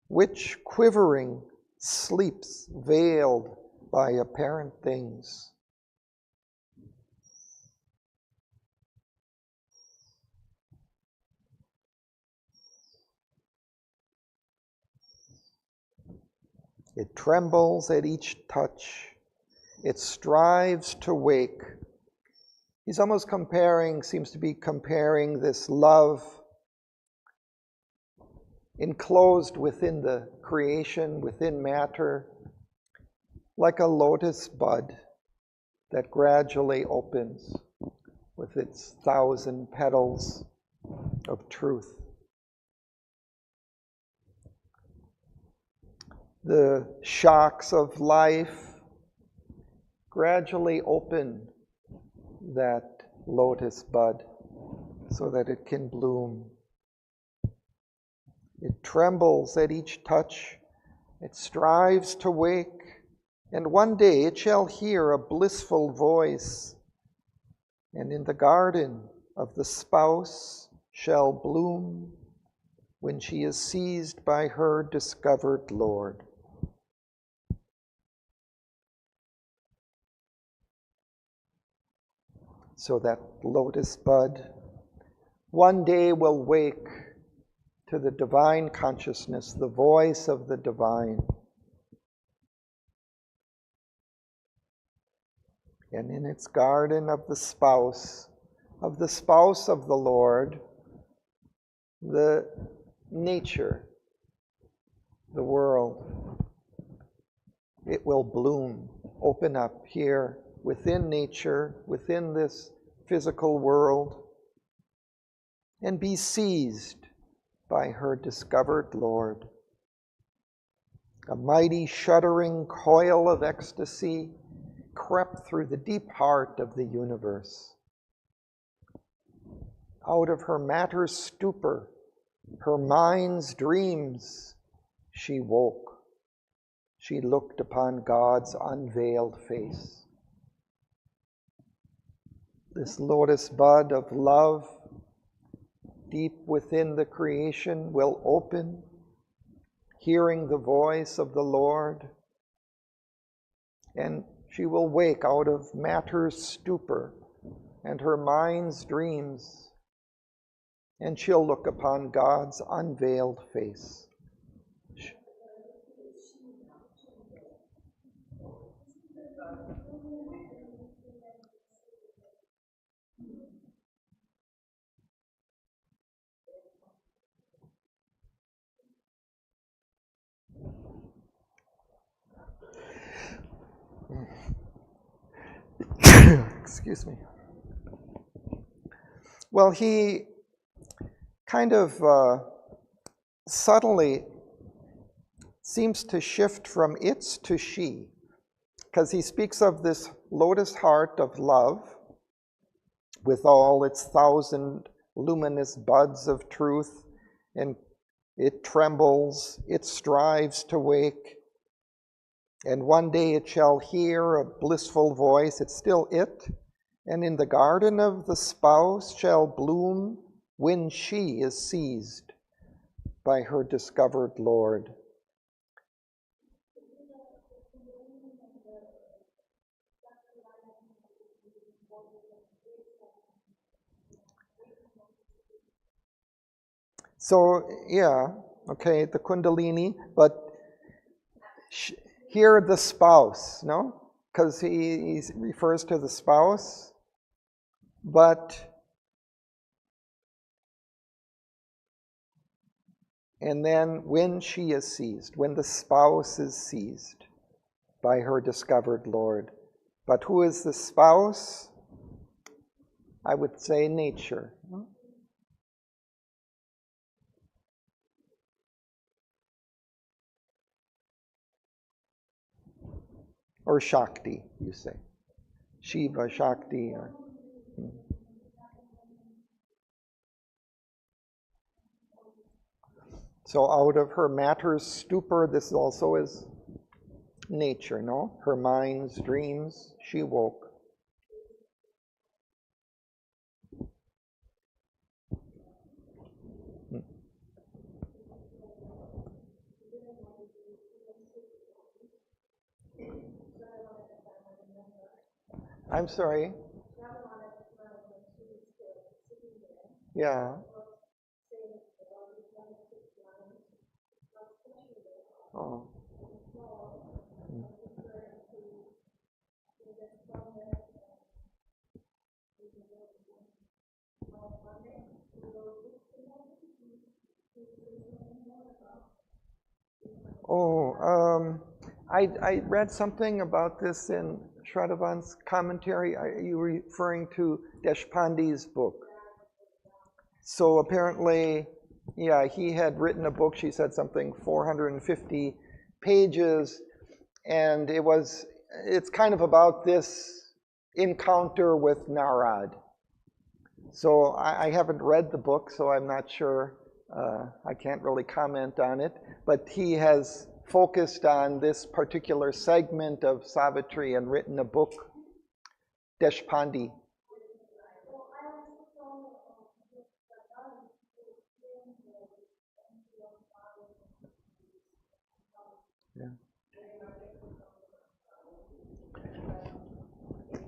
which quivering sleeps veiled by apparent things. It trembles at each touch. It strives to wake. He's almost seems to be comparing this love enclosed within the creation, within matter, like a lotus bud that gradually opens with its 1,000 petals of truth. The shocks of life gradually open that lotus bud so that it can bloom. It trembles at each touch. It strives to wake, and one day it shall hear a blissful voice, and in the garden of the spouse shall bloom when she is seized by her discovered Lord. So that lotus bud one day will wake to the divine consciousness, the voice of the divine. And in its garden of the spouse of the Lord, the nature, the world, it will bloom, open up here within nature, within this physical world, and be seized by her discovered Lord. A mighty shuddering coil of ecstasy crept through the deep heart of the universe. Out of her matter's stupor, her mind's dreams, she woke. She looked upon God's unveiled face. This lotus bud of love, deep within the creation, will open, hearing the voice of the Lord, and she will wake out of matter's stupor and her mind's dreams, and she'll look upon God's unveiled face. Excuse me. Well, he kind of subtly seems to shift from its to she, because he speaks of this lotus heart of love with all its 1,000 luminous buds of truth, and it trembles, it strives to wake, and one day it shall hear a blissful voice. It's still it. And in the garden of the spouse shall bloom when she is seized by her discovered Lord. So, yeah, okay, the Kundalini, but here the spouse, no? Because he refers to the spouse, but, and then when she is seized, when the spouse is seized by her discovered Lord. But who is the spouse? I would say nature. Or Shakti, you say. Shiva, Shakti. So out of her matter's stupor, this also is nature, no? Her mind's dreams, she woke. I'm sorry. Yeah. Oh. Oh, I read something about this in Shraddhavan's commentary. Are you referring to Deshpande's book? So apparently, yeah, he had written a book, she said something 450 pages, and it's kind of about this encounter with Narad. So I haven't read the book, so I'm not sure. I can't really comment on it. But he has focused on this particular segment of Savitri and written a book, Deshpande. Yeah.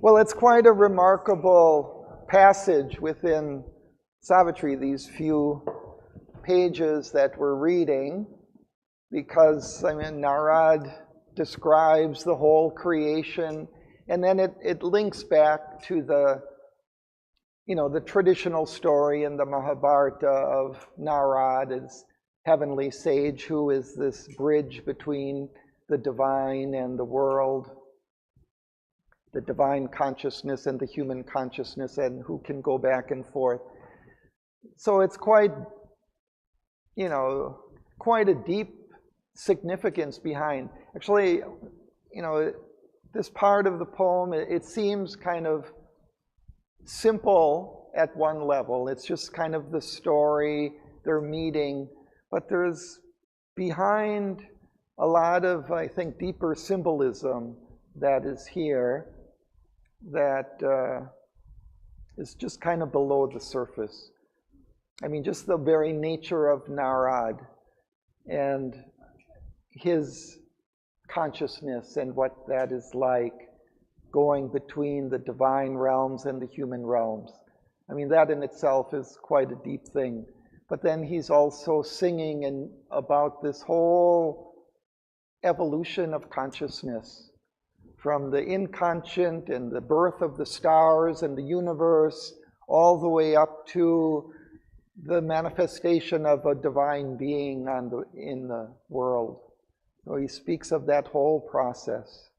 Well, it's quite a remarkable passage within Savitri, these few pages that we're reading, because, I mean, Narad describes the whole creation, and then it links back to the traditional story in the Mahabharata of Narad as heavenly sage who is this bridge between the divine and the world, the divine consciousness and the human consciousness, and who can go back and forth. So it's quite a deep significance behind. Actually, this part of the poem, it seems kind of simple at one level. It's just kind of the story, their meeting, but there's behind a lot of, I think, deeper symbolism that is here that is just kind of below the surface. I mean, just the very nature of Narad and his consciousness and what that is like, going between the divine realms and the human realms. I mean, that in itself is quite a deep thing. But then he's also singing about this whole evolution of consciousness, from the inconscient and the birth of the stars and the universe, all the way up to the manifestation of a divine being in the world. So he speaks of that whole process.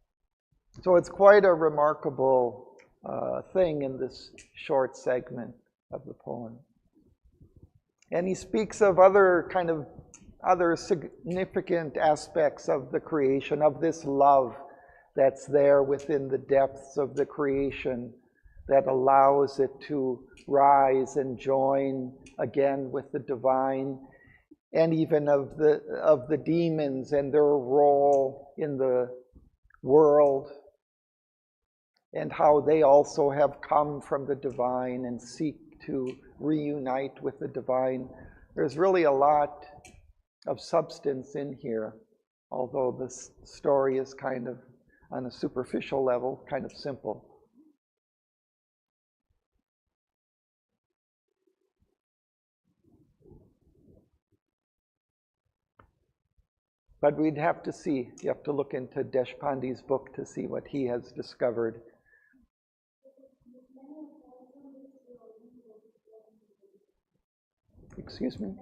So it's quite a remarkable thing in this short segment of the poem. And he speaks of other significant aspects of the creation, of this love that's there within the depths of the creation that allows it to rise and join again with the divine, and even of the demons and their role in the world, and how they also have come from the divine and seek to reunite with the divine. There's really a lot of substance in here, although the story is kind of, on a superficial level, kind of simple. But we'd have to see. You have to look into Deshpande's book to see what he has discovered. Excuse me?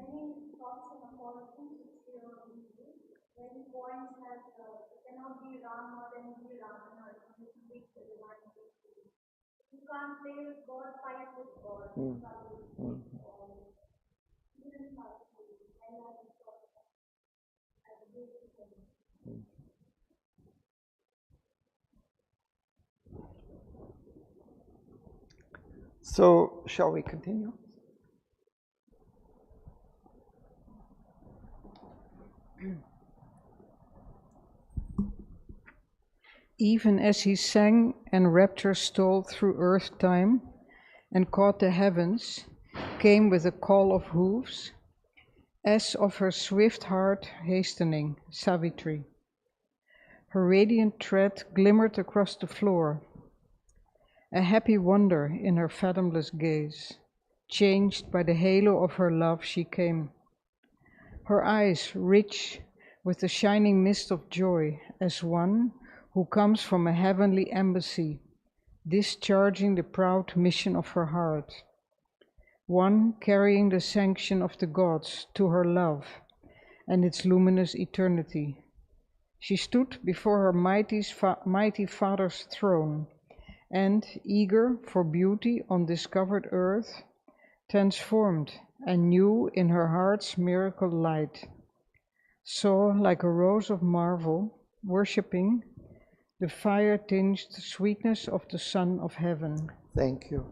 So, shall we continue? Even as he sang and rapture stole through earth time and caught the heavens, came with a call of hooves, as of her swift heart hastening, Savitri. Her radiant tread glimmered across the floor, a happy wonder in her fathomless gaze. Changed by the halo of her love she came, her eyes rich with the shining mist of joy, as one who comes from a heavenly embassy, discharging the proud mission of her heart, one carrying the sanction of the gods to her love and its luminous eternity. She stood before her mighty Father's throne, and, eager for beauty on discovered earth, transformed anew in her heart's miracle light, saw like a rose of marvel, worshipping the fire-tinged sweetness of the Son of Heaven. Thank you.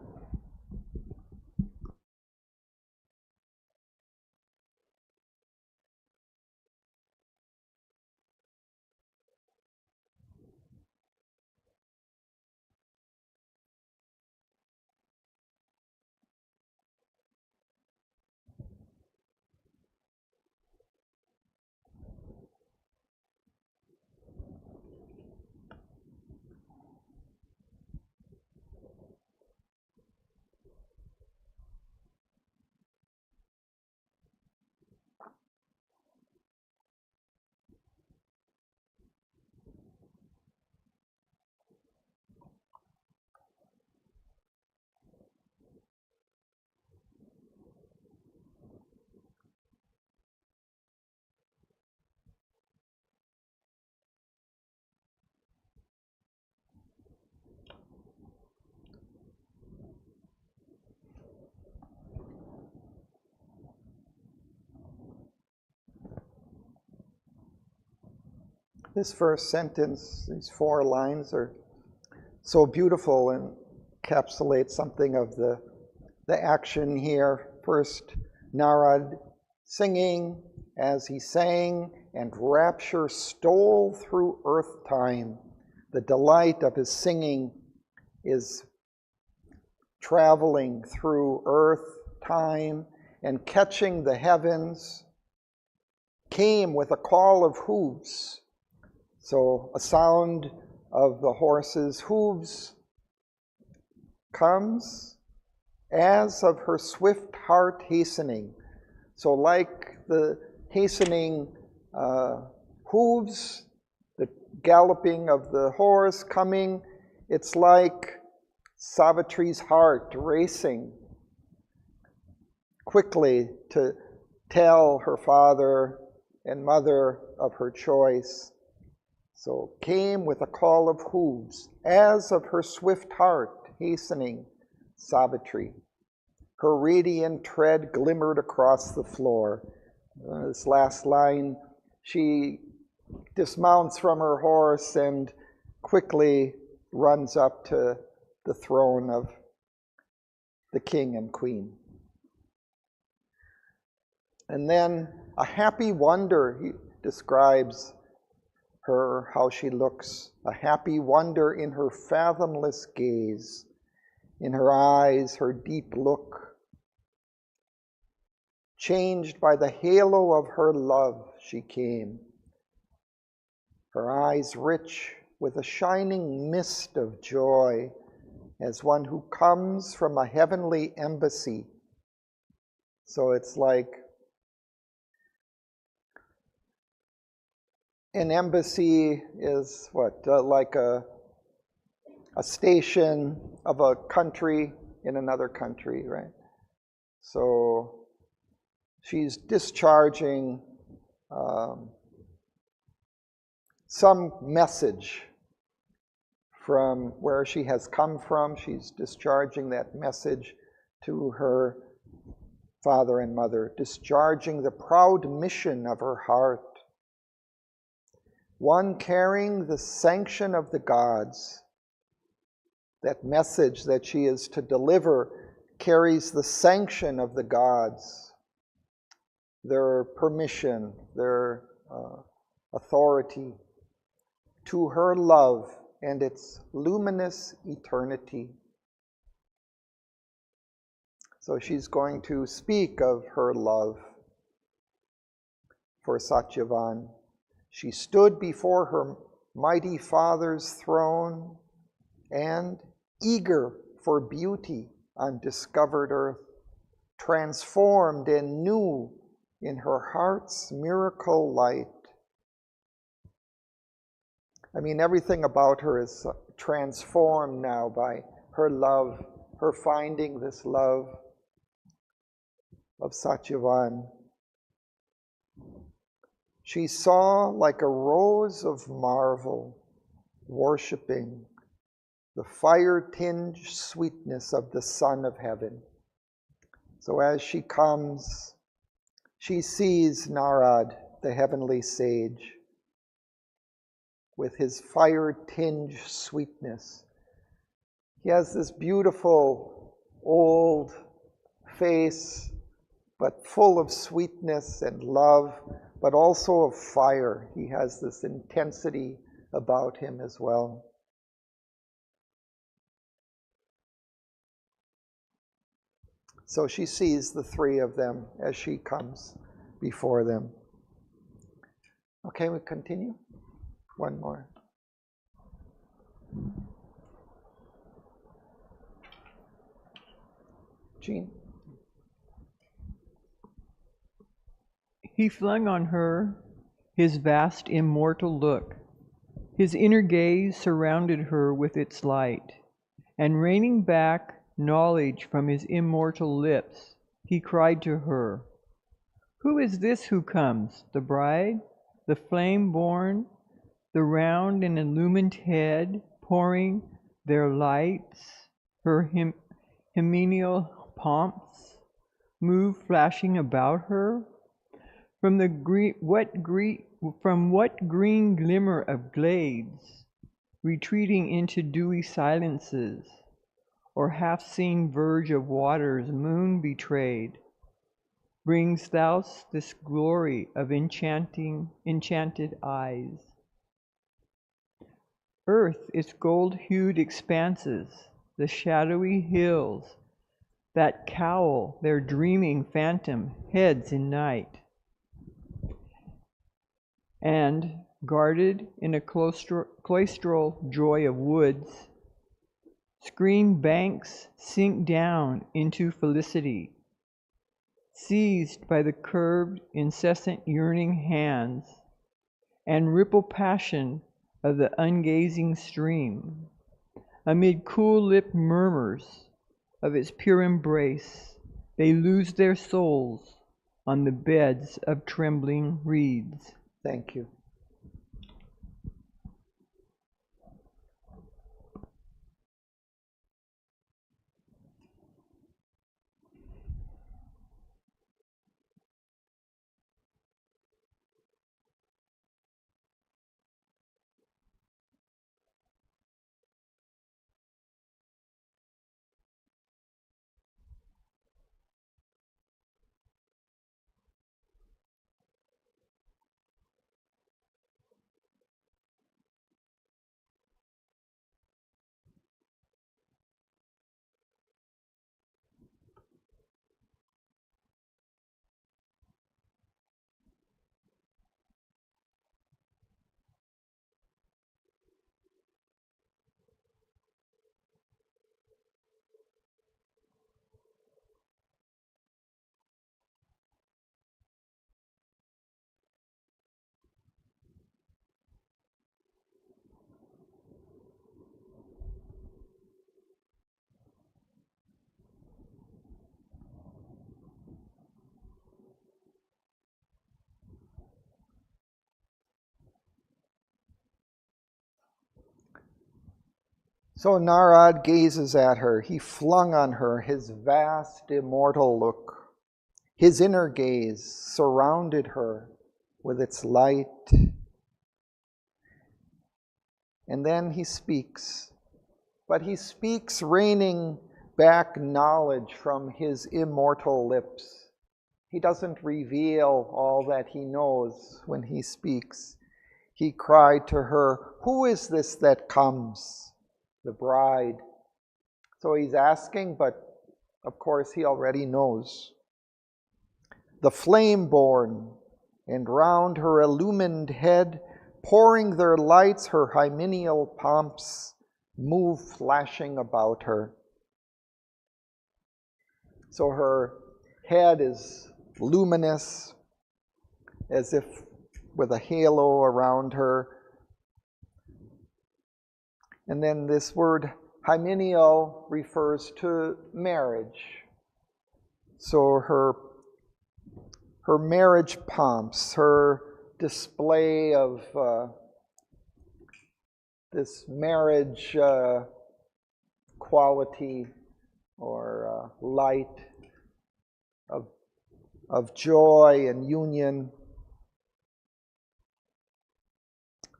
This first sentence, these 4 lines, are so beautiful and encapsulate something of the action here. First, Narad singing as he sang, and rapture stole through earth time. The delight of his singing is traveling through earth time and catching the heavens. Came with a call of hooves. So a sound of the horse's hooves comes as of her swift heart hastening. So like the hastening hooves, the galloping of the horse coming, it's like Savitri's heart racing quickly to tell her father and mother of her choice. So came with a call of hooves, as of her swift heart hastening, Savitri. Her radiant tread glimmered across the floor. This last line, she dismounts from her horse and quickly runs up to the throne of the king and queen. And then a happy wonder, he describes her, how she looks, a happy wonder in her fathomless gaze, in her eyes, her deep look, changed by the halo of her love she came, her eyes rich with a shining mist of joy, as one who comes from a heavenly embassy. So it's like An embassy is what, like a station of a country in another country, right? So she's discharging some message from where she has come from. She's discharging that message to her father and mother, discharging the proud mission of her heart, one carrying the sanction of the gods. That message that she is to deliver carries the sanction of the gods, their permission, their authority, to her love and its luminous eternity. So she's going to speak of her love for Satyavan. She stood before her mighty father's throne and, eager for beauty on discovered earth, transformed and new in her heart's miracle light. I mean, everything about her is transformed now by her love, her finding this love of Satyavan. She saw like a rose of marvel, worshiping the fire-tinged sweetness of the Son of Heaven. So as she comes, she sees Narad, the heavenly sage, with his fire-tinged sweetness. He has this beautiful old face, but full of sweetness and love, but also of fire. He has this intensity about him as well. So she sees the three of them as she comes before them. Okay, we continue. One more. Jean? He flung on her his vast immortal look. His inner gaze surrounded her with its light, and raining back knowledge from his immortal lips, he cried to her, "Who is this who comes, the bride, the flame-born, the round and illumined head, pouring their lights, her hymeneal pomps, move flashing about her? From what green glimmer of glades, retreating into dewy silences, or half-seen verge of waters moon-betrayed, brings thou this glory of enchanted eyes? Earth, its gold-hued expanses, the shadowy hills that cowl their dreaming phantom heads in night, and, guarded in a cloistral joy of woods, screen banks sink down into felicity, seized by the curved, incessant yearning hands and ripple passion of the ungazing stream. Amid cool-lipped murmurs of its pure embrace, they lose their souls on the beds of trembling reeds." Thank you. So Narad gazes at her. He flung on her his vast immortal look. His inner gaze surrounded her with its light. And then he speaks. But he speaks raining back knowledge from his immortal lips. He doesn't reveal all that he knows when he speaks. He cried to her, "Who is this that comes?" The bride. So he's asking, but of course he already knows. The flame-born, and round her illumined head, pouring their lights, her hymeneal pomps move flashing about her. So her head is luminous, as if with a halo around her. And then this word hymeneal refers to marriage. So her marriage pomps, her display of this marriage quality or light of joy and union.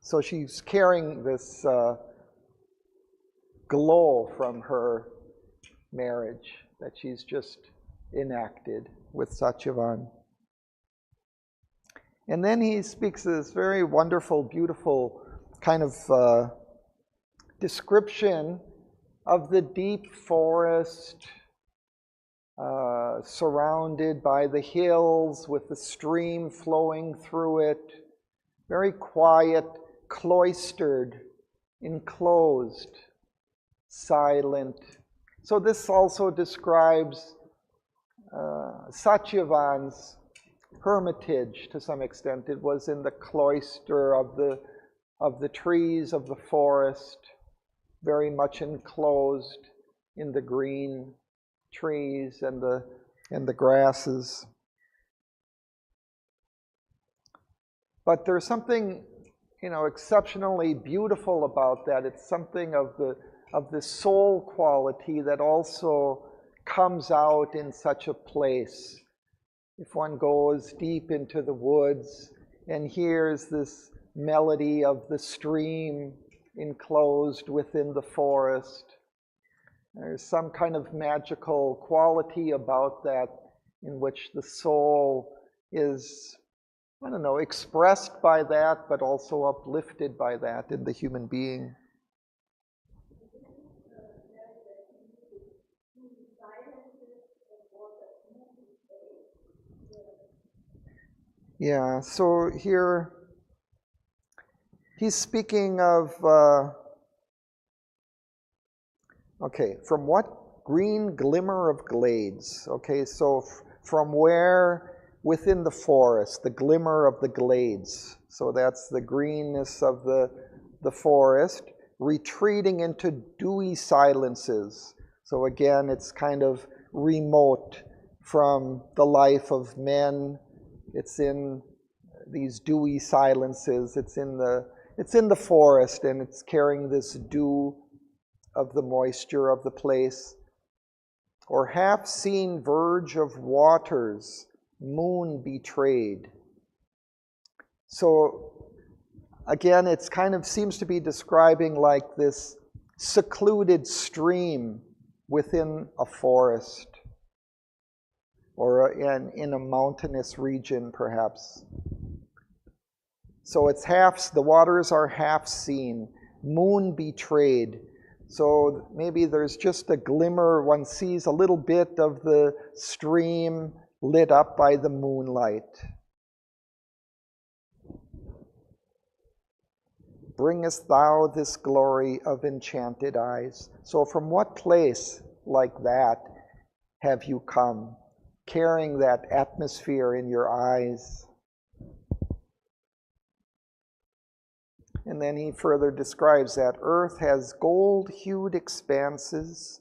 So she's carrying this glow from her marriage that she's just enacted with Satyavan. And then he speaks this very wonderful, beautiful kind of description of the deep forest surrounded by the hills with the stream flowing through it. Very quiet, cloistered, enclosed, silent. So this also describes Satyavan's hermitage to some extent. It was in the cloister of the trees of the forest, very much enclosed in the green trees and the grasses. But there's something, exceptionally beautiful about that. It's something of the soul quality that also comes out in such a place. If one goes deep into the woods and hears this melody of the stream enclosed within the forest, there's some kind of magical quality about that in which the soul is, expressed by that, but also uplifted by that in the human being. Yeah, so here he's speaking of, from what green glimmer of glades. Okay, so from where within the forest, the glimmer of the glades. So that's the greenness of the forest, retreating into dewy silences. So again, it's kind of remote from the life of men. It's in these dewy silences. It's in the forest, and it's carrying this dew of the moisture of the place. Or half-seen verge of waters, moon betrayed. So again, it's kind of seems to be describing like this secluded stream within a forest, or in a mountainous region, perhaps. So it's the waters are half seen, moon betrayed. So maybe there's just a glimmer, one sees a little bit of the stream lit up by the moonlight. Bringest thou this glory of enchanted eyes? So from what place like that have you come, carrying that atmosphere in your eyes? And then he further describes that earth has gold-hued expanses,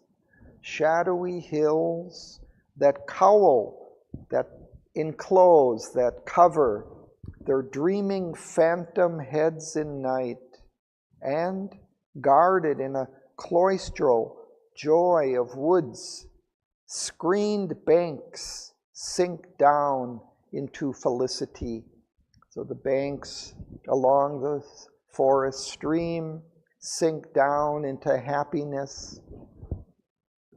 shadowy hills that cowl, that enclose, that cover their dreaming phantom heads in night, and guarded in a cloistral joy of woods, screened banks sink down into felicity. So the banks along the forest stream sink down into happiness,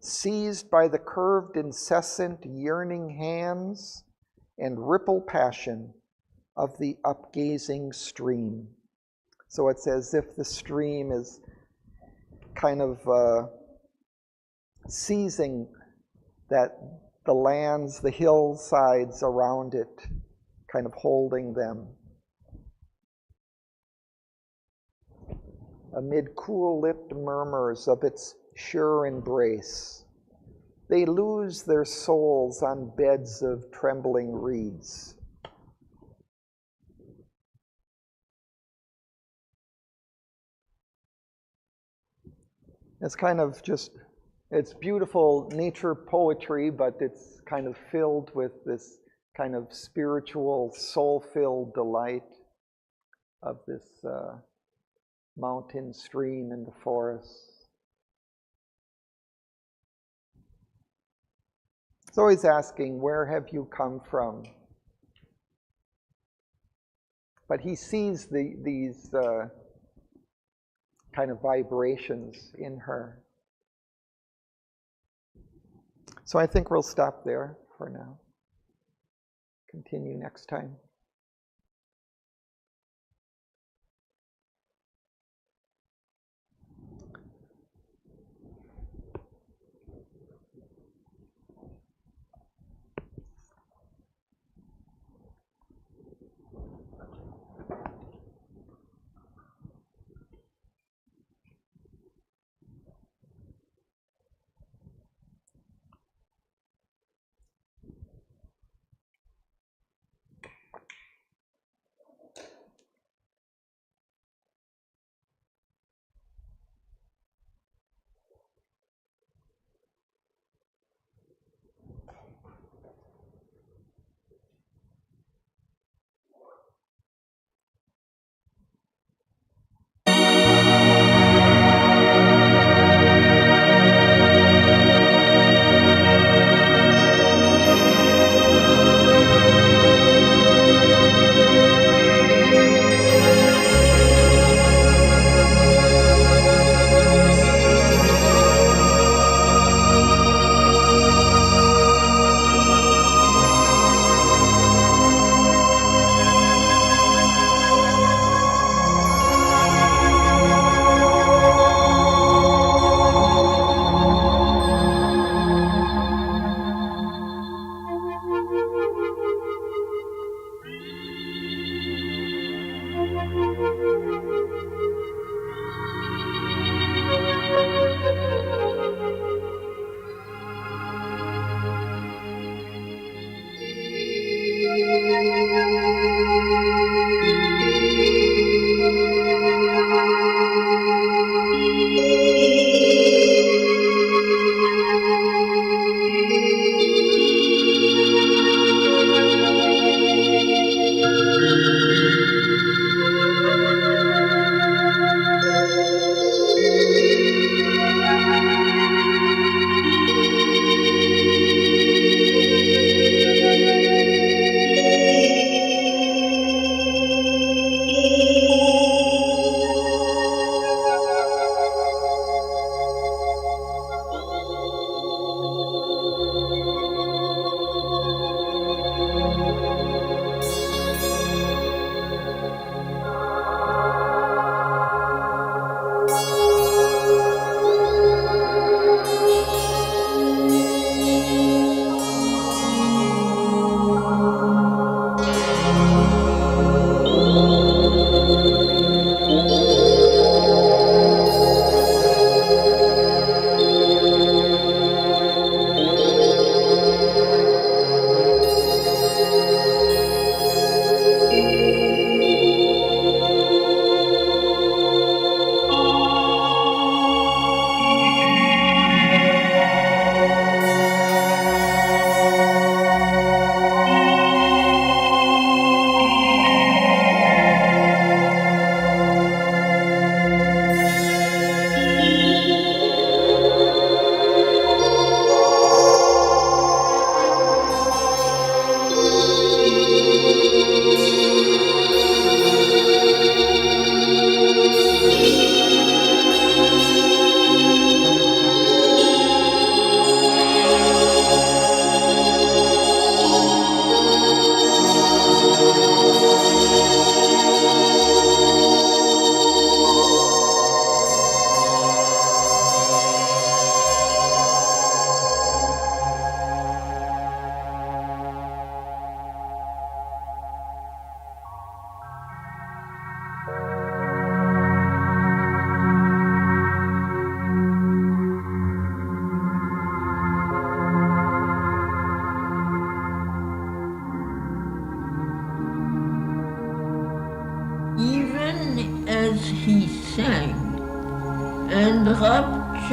seized by the curved, incessant, yearning hands and ripple passion of the upgazing stream. So it's as if the stream is kind of seizing that the lands, the hillsides around it, kind of holding them. Amid cool-lipped murmurs of its sure embrace, they lose their souls on beds of trembling reeds. It's kind of just, it's beautiful nature poetry, but it's kind of filled with this kind of spiritual, soul-filled delight of this mountain stream in the forest. It's always asking, where have you come from? But he sees these kind of vibrations in her. So I think we'll stop there for now. Continue next time.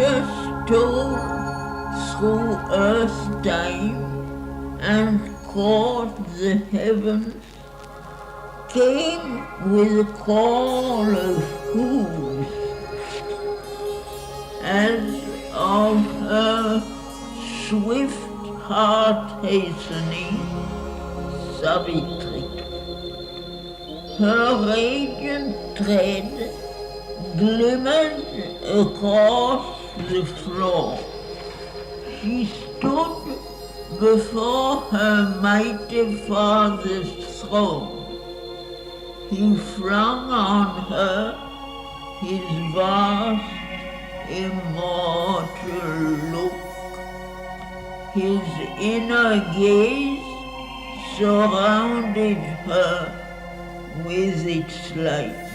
rapture stole through earth time and caught the heavens, came with a call of hooves, as of her swift heart hastening, Savitri. Her radiant tread glimmered across the floor. She stood before her mighty father's throne. He flung on her his vast, immortal look. His inner gaze surrounded her with its light.